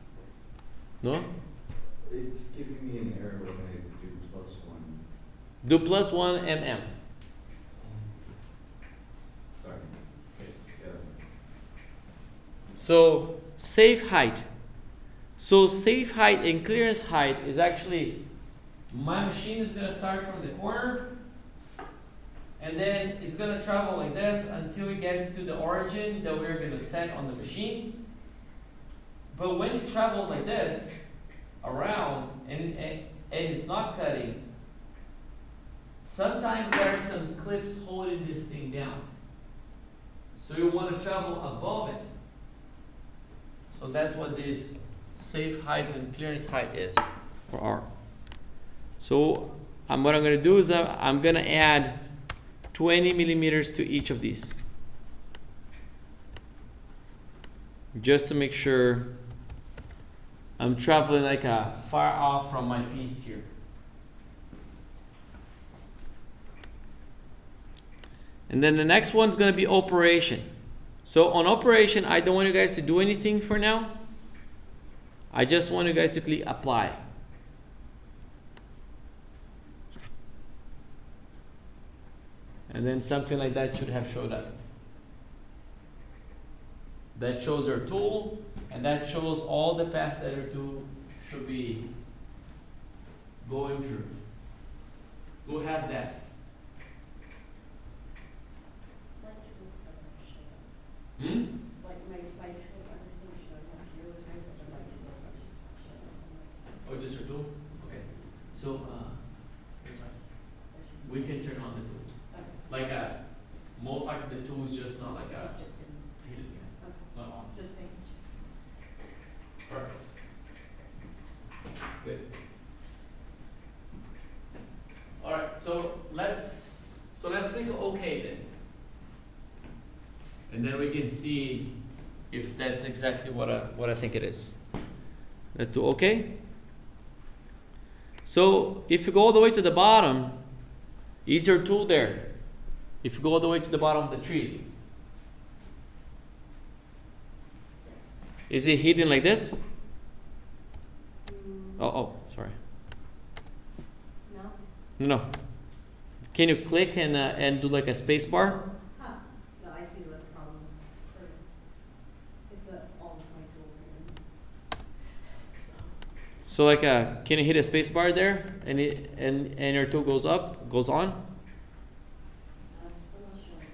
No? It's giving me an error when I do +1. Do +1 mm. Sorry. Yeah. So safe height. So safe height and clearance height is actually, my machine is going to start from the corner and then it's going to travel like this until it gets to the origin that we're going to set on the machine. But when it travels like this around and it's not cutting, sometimes there are some clips holding this thing down. So you want to travel above it. So that's what this safe heights and clearance height is, or are. So what I'm going to do is I'm going to add 20 millimeters to each of these, just to make sure I'm traveling like far off from my piece here. And then the next one's going to be operation. So on operation, I don't want you guys to do anything for now. I just want you guys to click apply. And then something like that should have showed up. That shows our tool, and that shows all the path that our tool should be going through. Who has that? My tool never showed up. Hmm? Like my tool, everything showed up here was right, but my tool was just not showing up. Oh, just your tool? Okay. So, that's fine. We can turn on the tool. Okay. Like, most likely the tool is just not like It's just in, hidden yet, okay, not on. just making sure. Perfect. Good. All right, so let's click OK then, and then we can see if that's exactly what I think it is. Let's do OK. So if you go all the way to the bottom, is your tool there? If you go all the way to the bottom of the tree, is it hidden like this? Oh, sorry. No? No. Can you click and do like a space bar? Huh, no, I see what the problem is. Or it's all of my tools are in. So like can you hit a space bar there and and your tool goes up, goes on? That's still not showing me.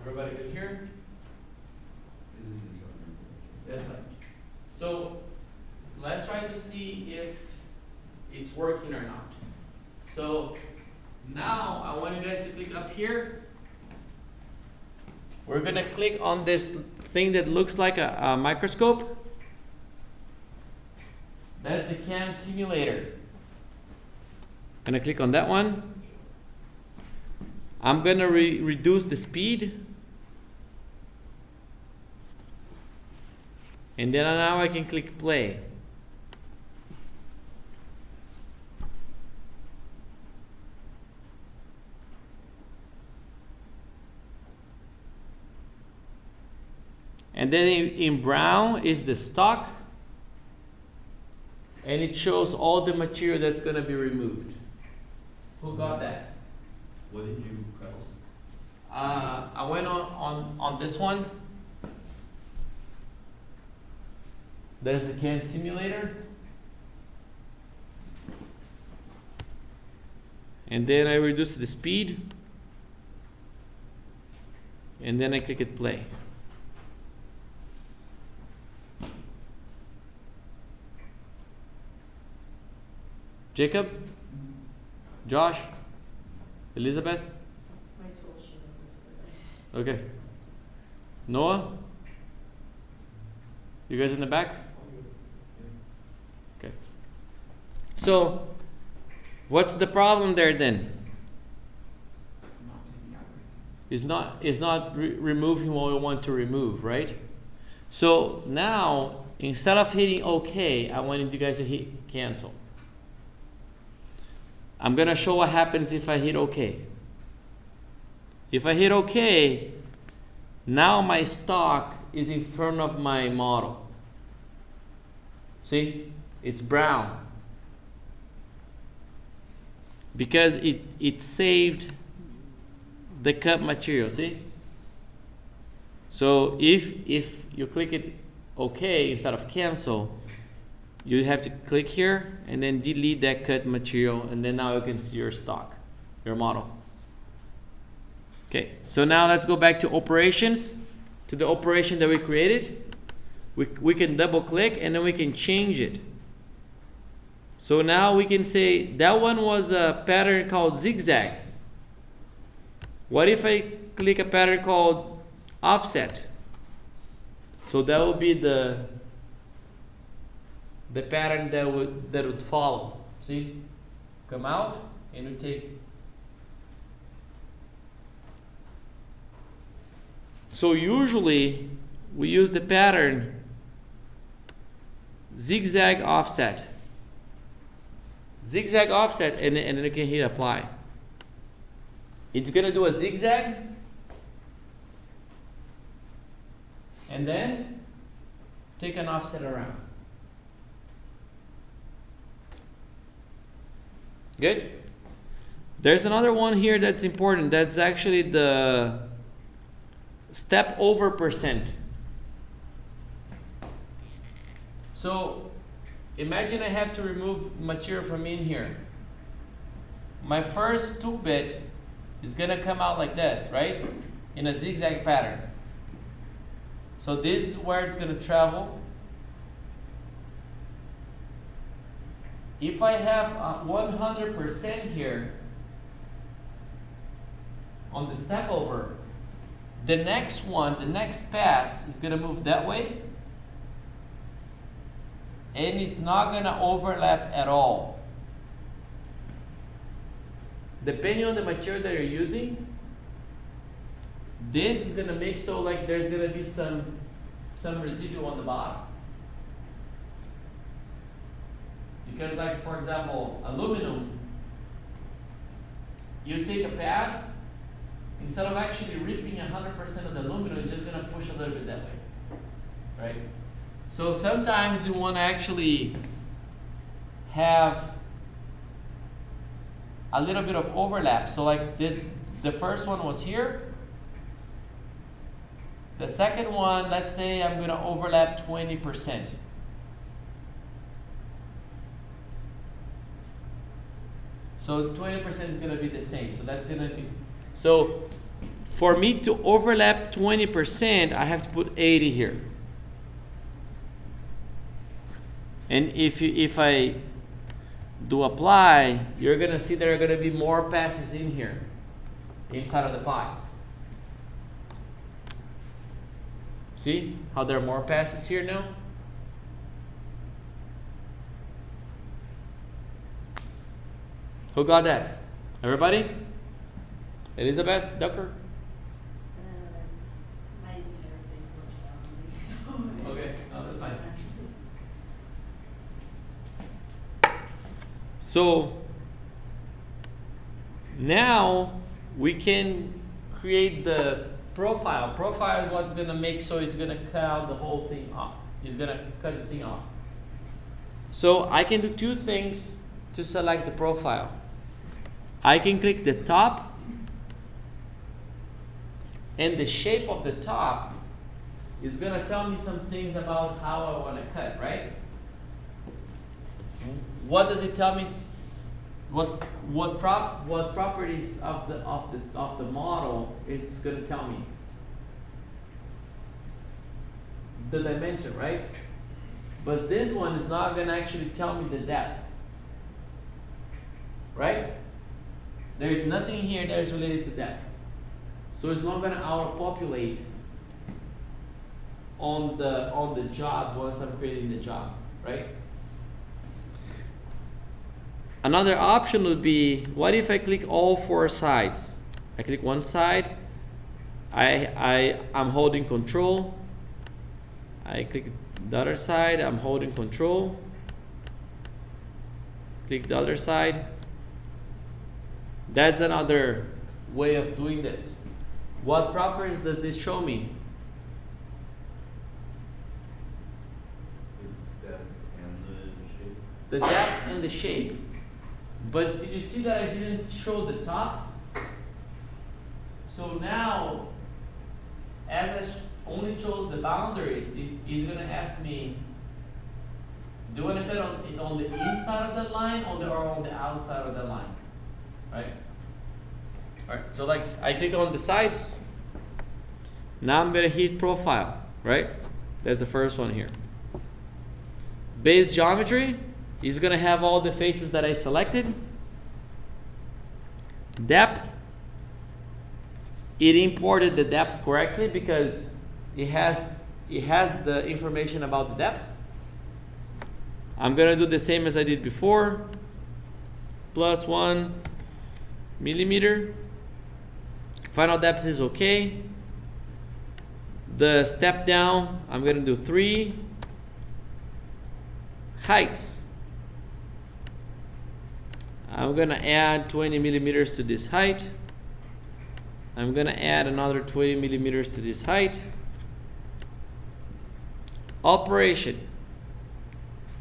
Everybody good here? That's fine. So let's try to see if it's working or not. So now I want you guys to click up here. We're gonna click on this thing that looks like a microscope. That's the CAM simulator. Gonna click on that one. I'm gonna reduce the speed. And then now I can click play. And then in brown is the stock. And it shows all the material that's going to be removed. Who got that? What did you press? I went on this one. There's the CAM simulator. And then I reduce the speed. And then I click it play. Jacob? Josh? Elizabeth? My tool showed up as I said. Okay. Noah? You guys in the back? Okay. So, what's the problem there then? It's not removing what we want to remove, right? So now, instead of hitting OK, I wanted you guys to hit cancel. I'm gonna show what happens if I hit OK. If I hit OK, now my stock is in front of my model. See? It's brown. Because it saved the cut material, see? So if you click it OK instead of cancel, you have to click here and then delete that cut material, and then now you can see your stock, your model. Okay, so now let's go back to operations, to the operation that we created. We can double click and then we can change it. So now we can say that one was a pattern called zigzag. What if I click a pattern called offset? So that would be the pattern that would follow. See? Come out and we take. So usually we use the pattern zigzag offset. Zigzag offset, and then you can hit apply. It's gonna do a zigzag, and then take an offset around. Good? There's another one here that's important. That's actually the step over percent. So imagine I have to remove material from in here. My first 2-bit is gonna come out like this, right? In a zigzag pattern. So this is where it's gonna travel. If I have 100% here on the step over, the next one, the next pass is gonna move that way, and it's not gonna overlap at all. Depending on the material that you're using, this is gonna make so like there's gonna be some residue on the bottom. Because like for example, aluminum, you take a pass, instead of actually ripping 100% of the aluminum, it's just gonna push a little bit that way, right? So sometimes you wanna actually have a little bit of overlap. So like the first one was here. The second one, let's say I'm gonna overlap 20%. So 20% is gonna be the same. So that's gonna be, so for me to overlap 20%, I have to put 80 here. And if I do apply, you're gonna see there are gonna be more passes in here, inside of the pie. See how there are more passes here now? Who got that? Everybody? Elizabeth, Ducker? My entire thing glitched out on me, so. Okay, no, that's fine. So now we can create the profile. Profile is what's gonna make so it's gonna cut out the whole thing off. It's gonna cut the thing off. So I can do two things to select the profile. I can click the top, and the shape of the top is gonna tell me some things about how I wanna cut, right? What does it tell me? What properties of the model it's gonna tell me? The dimension, right? But this one is not gonna actually tell me the depth, right? There is nothing here that is related to depth, so it's not gonna auto-populate on the job once I'm creating the job, right? Another option would be, what if I click all 4 sides? I click one side, I'm holding control. I click the other side, I'm holding control. Click the other side. That's another way of doing this. What properties does this show me? The depth and the shape. The depth and the shape. But did you see that I didn't show the top? So now, as I only chose the boundaries, it's gonna ask me, do you want to cut on the inside of the line or on the outside of the line? Right? Alright, so like I click on the sides. Now I'm gonna hit profile, right? That's the first one here. Base geometry is gonna have all the faces that I selected. Depth, it imported the depth correctly because it has the information about the depth. I'm gonna do the same as I did before. +1, millimeter. Final depth is okay. The step down, I'm gonna do 3. Heights, I'm gonna add 20 millimeters to this height. I'm gonna add another 20 millimeters to this height. Operation.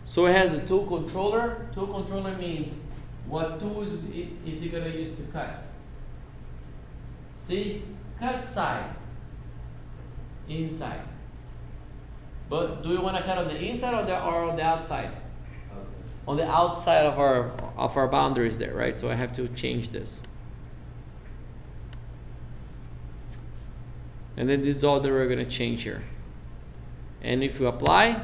So it has the tool controller. Tool controller means what tool is it gonna use to cut? See? Cut side. Inside. But do you want to cut on the inside or on the outside? Okay. On the outside of our boundaries there, right? So I have to change this. And then this is all that we're going to change here. And if you apply,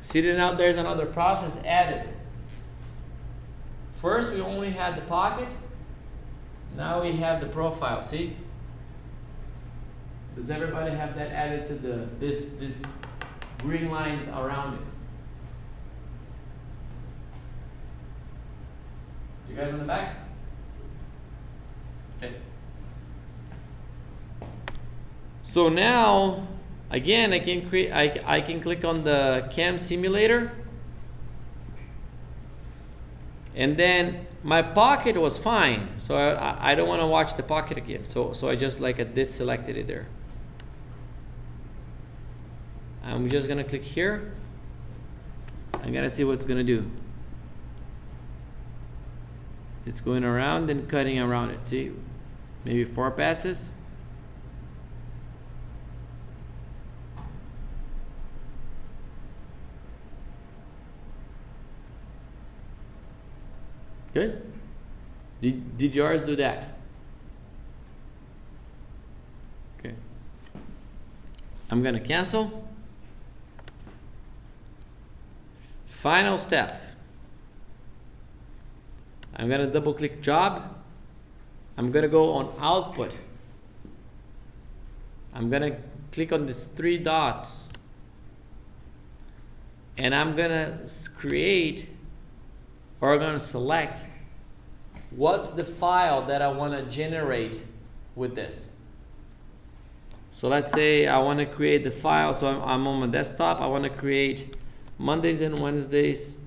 see that now there's another process added. First we only had the pocket. Now we have the profile, see? Does everybody have that added to this green lines around it? You guys on the back? Okay. So now, again, I can click on the CAM simulator. And then my pocket was fine, so I don't want to watch the pocket again. So I just like deselected it there. I'm just gonna click here. I'm gonna see what it's gonna do. It's going around and cutting around it. See, maybe 4 passes. Good. Did yours do that? Okay. I'm gonna cancel. Final step. I'm gonna double click job. I'm gonna go on output. I'm gonna click on these 3 dots. And I'm gonna create, or I'm gonna select what's the file that I wanna generate with this. So let's say I wanna create the file, so I'm on my desktop, I wanna create Mondays and Wednesdays,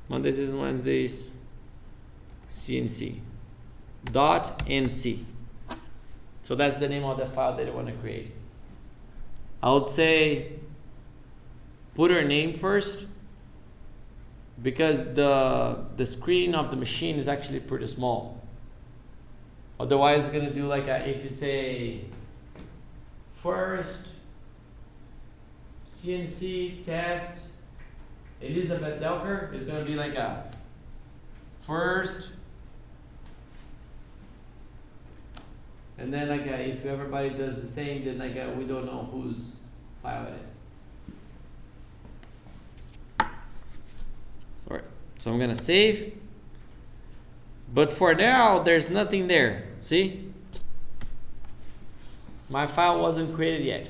Mondays and Wednesdays, CNC, .nc. So that's the name of the file that I wanna create. I would say, put our name first, because the screen of the machine is actually pretty small. Otherwise, it's gonna do like if you say first CNC test Elizabeth Delker, it's gonna be like a first, and then like if everybody does the same, then like we don't know whose file it is. Alright, so I'm gonna save. But for now, there's nothing there. See? My file wasn't created yet.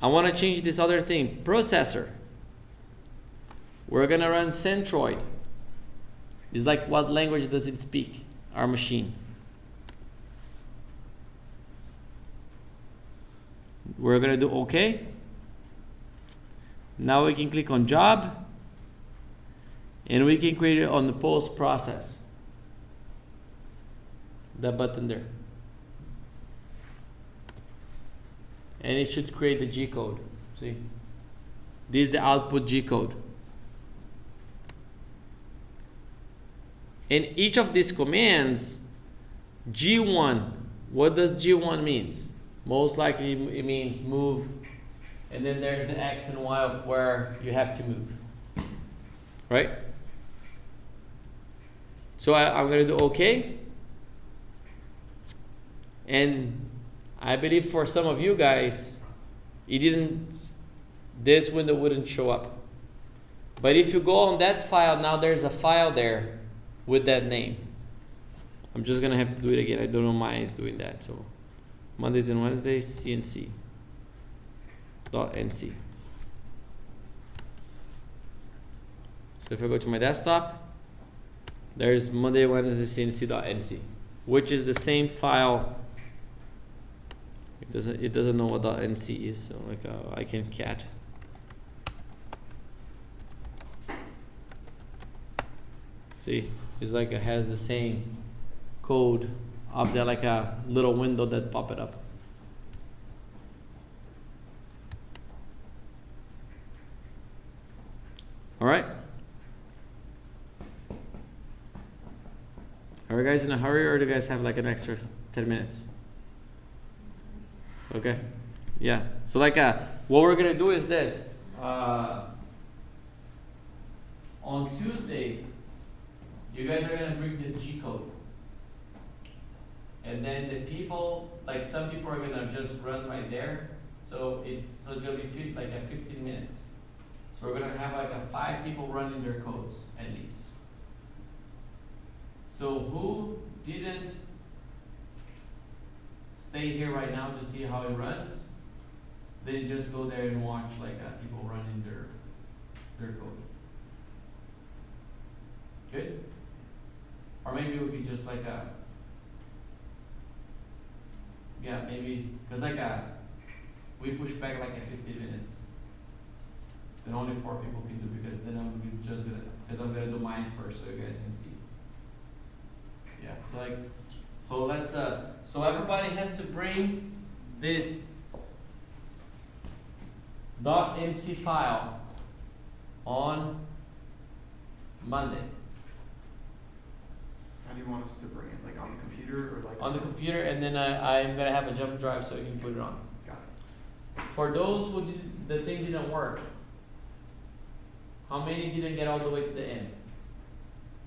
I want to change this other thing. Processor. We're gonna run Centroid. It's like, what language does it speak? Our machine. We're gonna do OK. Now we can click on job, and we can create it on the post process. That button there. And it should create the G-code. See? This is the output G-code. In each of these commands, G1, what does G1 means? Most likely it means move, and then there's the X and Y of where you have to move. Right? So I'm going to do OK. And I believe for some of you guys, this window wouldn't show up. But if you go on that file, now there's a file there with that name. I'm just going to have to do it again. I don't know why it's doing that. So Mondays and Wednesdays, CNC. .nc. So if I go to my desktop, there's Monday, Wednesday, CNC.nc, which is the same file. It doesn't know what .nc is, so like I can cat. See, it's like it has the same code up there, like a little window that pop it up. All right. Are you guys in a hurry, or do you guys have like an extra 10 minutes? Okay. Yeah. So like what we're gonna do is this. On Tuesday, you guys are gonna bring this GCode. And then the people, like some people are gonna just run right there. So it's gonna be like 15 minutes. So we're gonna have like 5 people running their codes at least. So who didn't stay here right now to see how it runs, then just go there and watch like people running their code. Good? Or maybe we could just like yeah, maybe, cause like we push back like 15 minutes. Then only 4 people can do, because then I'm gonna do mine first so you guys can see. Yeah, so let's so everybody has to bring this .nc file on Monday. How do you want us to bring it? Like on the computer or like On the computer, and then I'm gonna have a jump drive so you can put it on. Got it. For those who the thing didn't work, how many didn't get all the way to the end?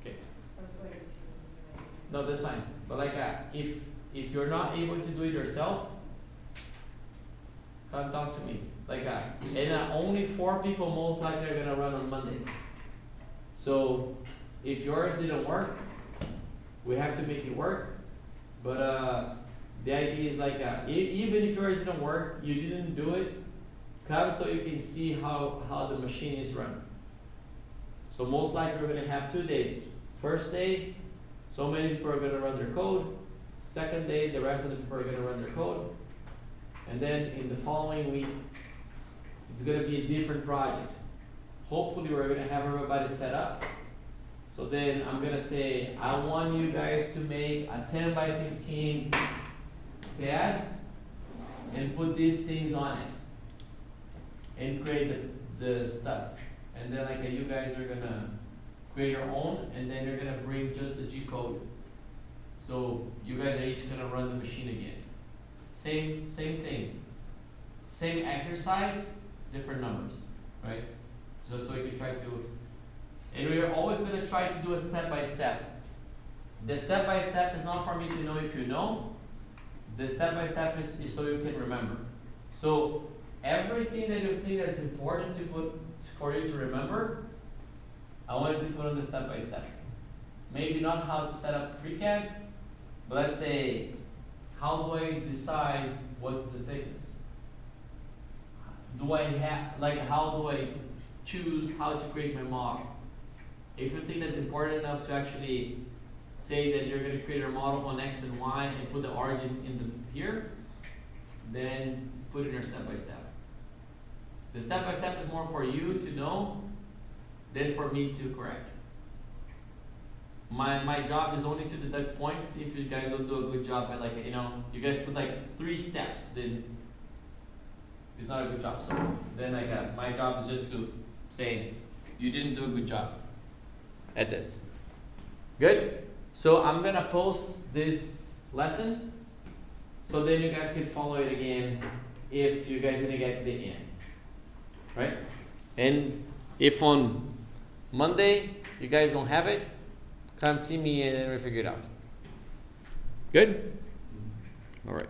Okay. I was waiting to. No, that's fine. But like if you're not able to do it yourself, come talk to me. Like and only 4 people most likely are gonna run on Monday. So if yours didn't work, we have to make it work. But the idea is like even if yours didn't work, you didn't do it, come so you can see how the machine is run. So most likely we're gonna have 2 days. First day, so many people are gonna run their code. Second day, the rest of the people are gonna run their code. And then in the following week, it's gonna be a different project. Hopefully we're gonna have everybody set up. So then I'm gonna say, I want you guys to make a 10 by 15 pad and put these things on it and create the stuff. And then like you guys are gonna create your own, and then you're gonna bring just the GCode. So you guys are each gonna run the machine again. Same thing. Same exercise, different numbers, right? So you can try to, and we're always gonna try to do a step by step. The step by step is not for me to know if you know. The step by step is so you can remember. So everything that you think that's important to put for you to remember, I wanted to put on the step by step. Maybe not how to set up FreeCad, but let's say, how do I decide what's the thickness? Do I have, like, how do I choose how to create my model? If you think that's important enough to actually say that you're going to create a model on X and Y and put the origin in here, then put it in your step by step. The step by step is more for you to know than for me to correct. My job is only to deduct points if you guys don't do a good job at, like, you guys put like 3 steps, then it's not a good job. So then my job is just to say you didn't do a good job at this. Good? So I'm gonna post this lesson so then you guys can follow it again if you guys didn't get to the end. Right? And if on Monday you guys don't have it, come see me and then we'll figure it out. Good? All right.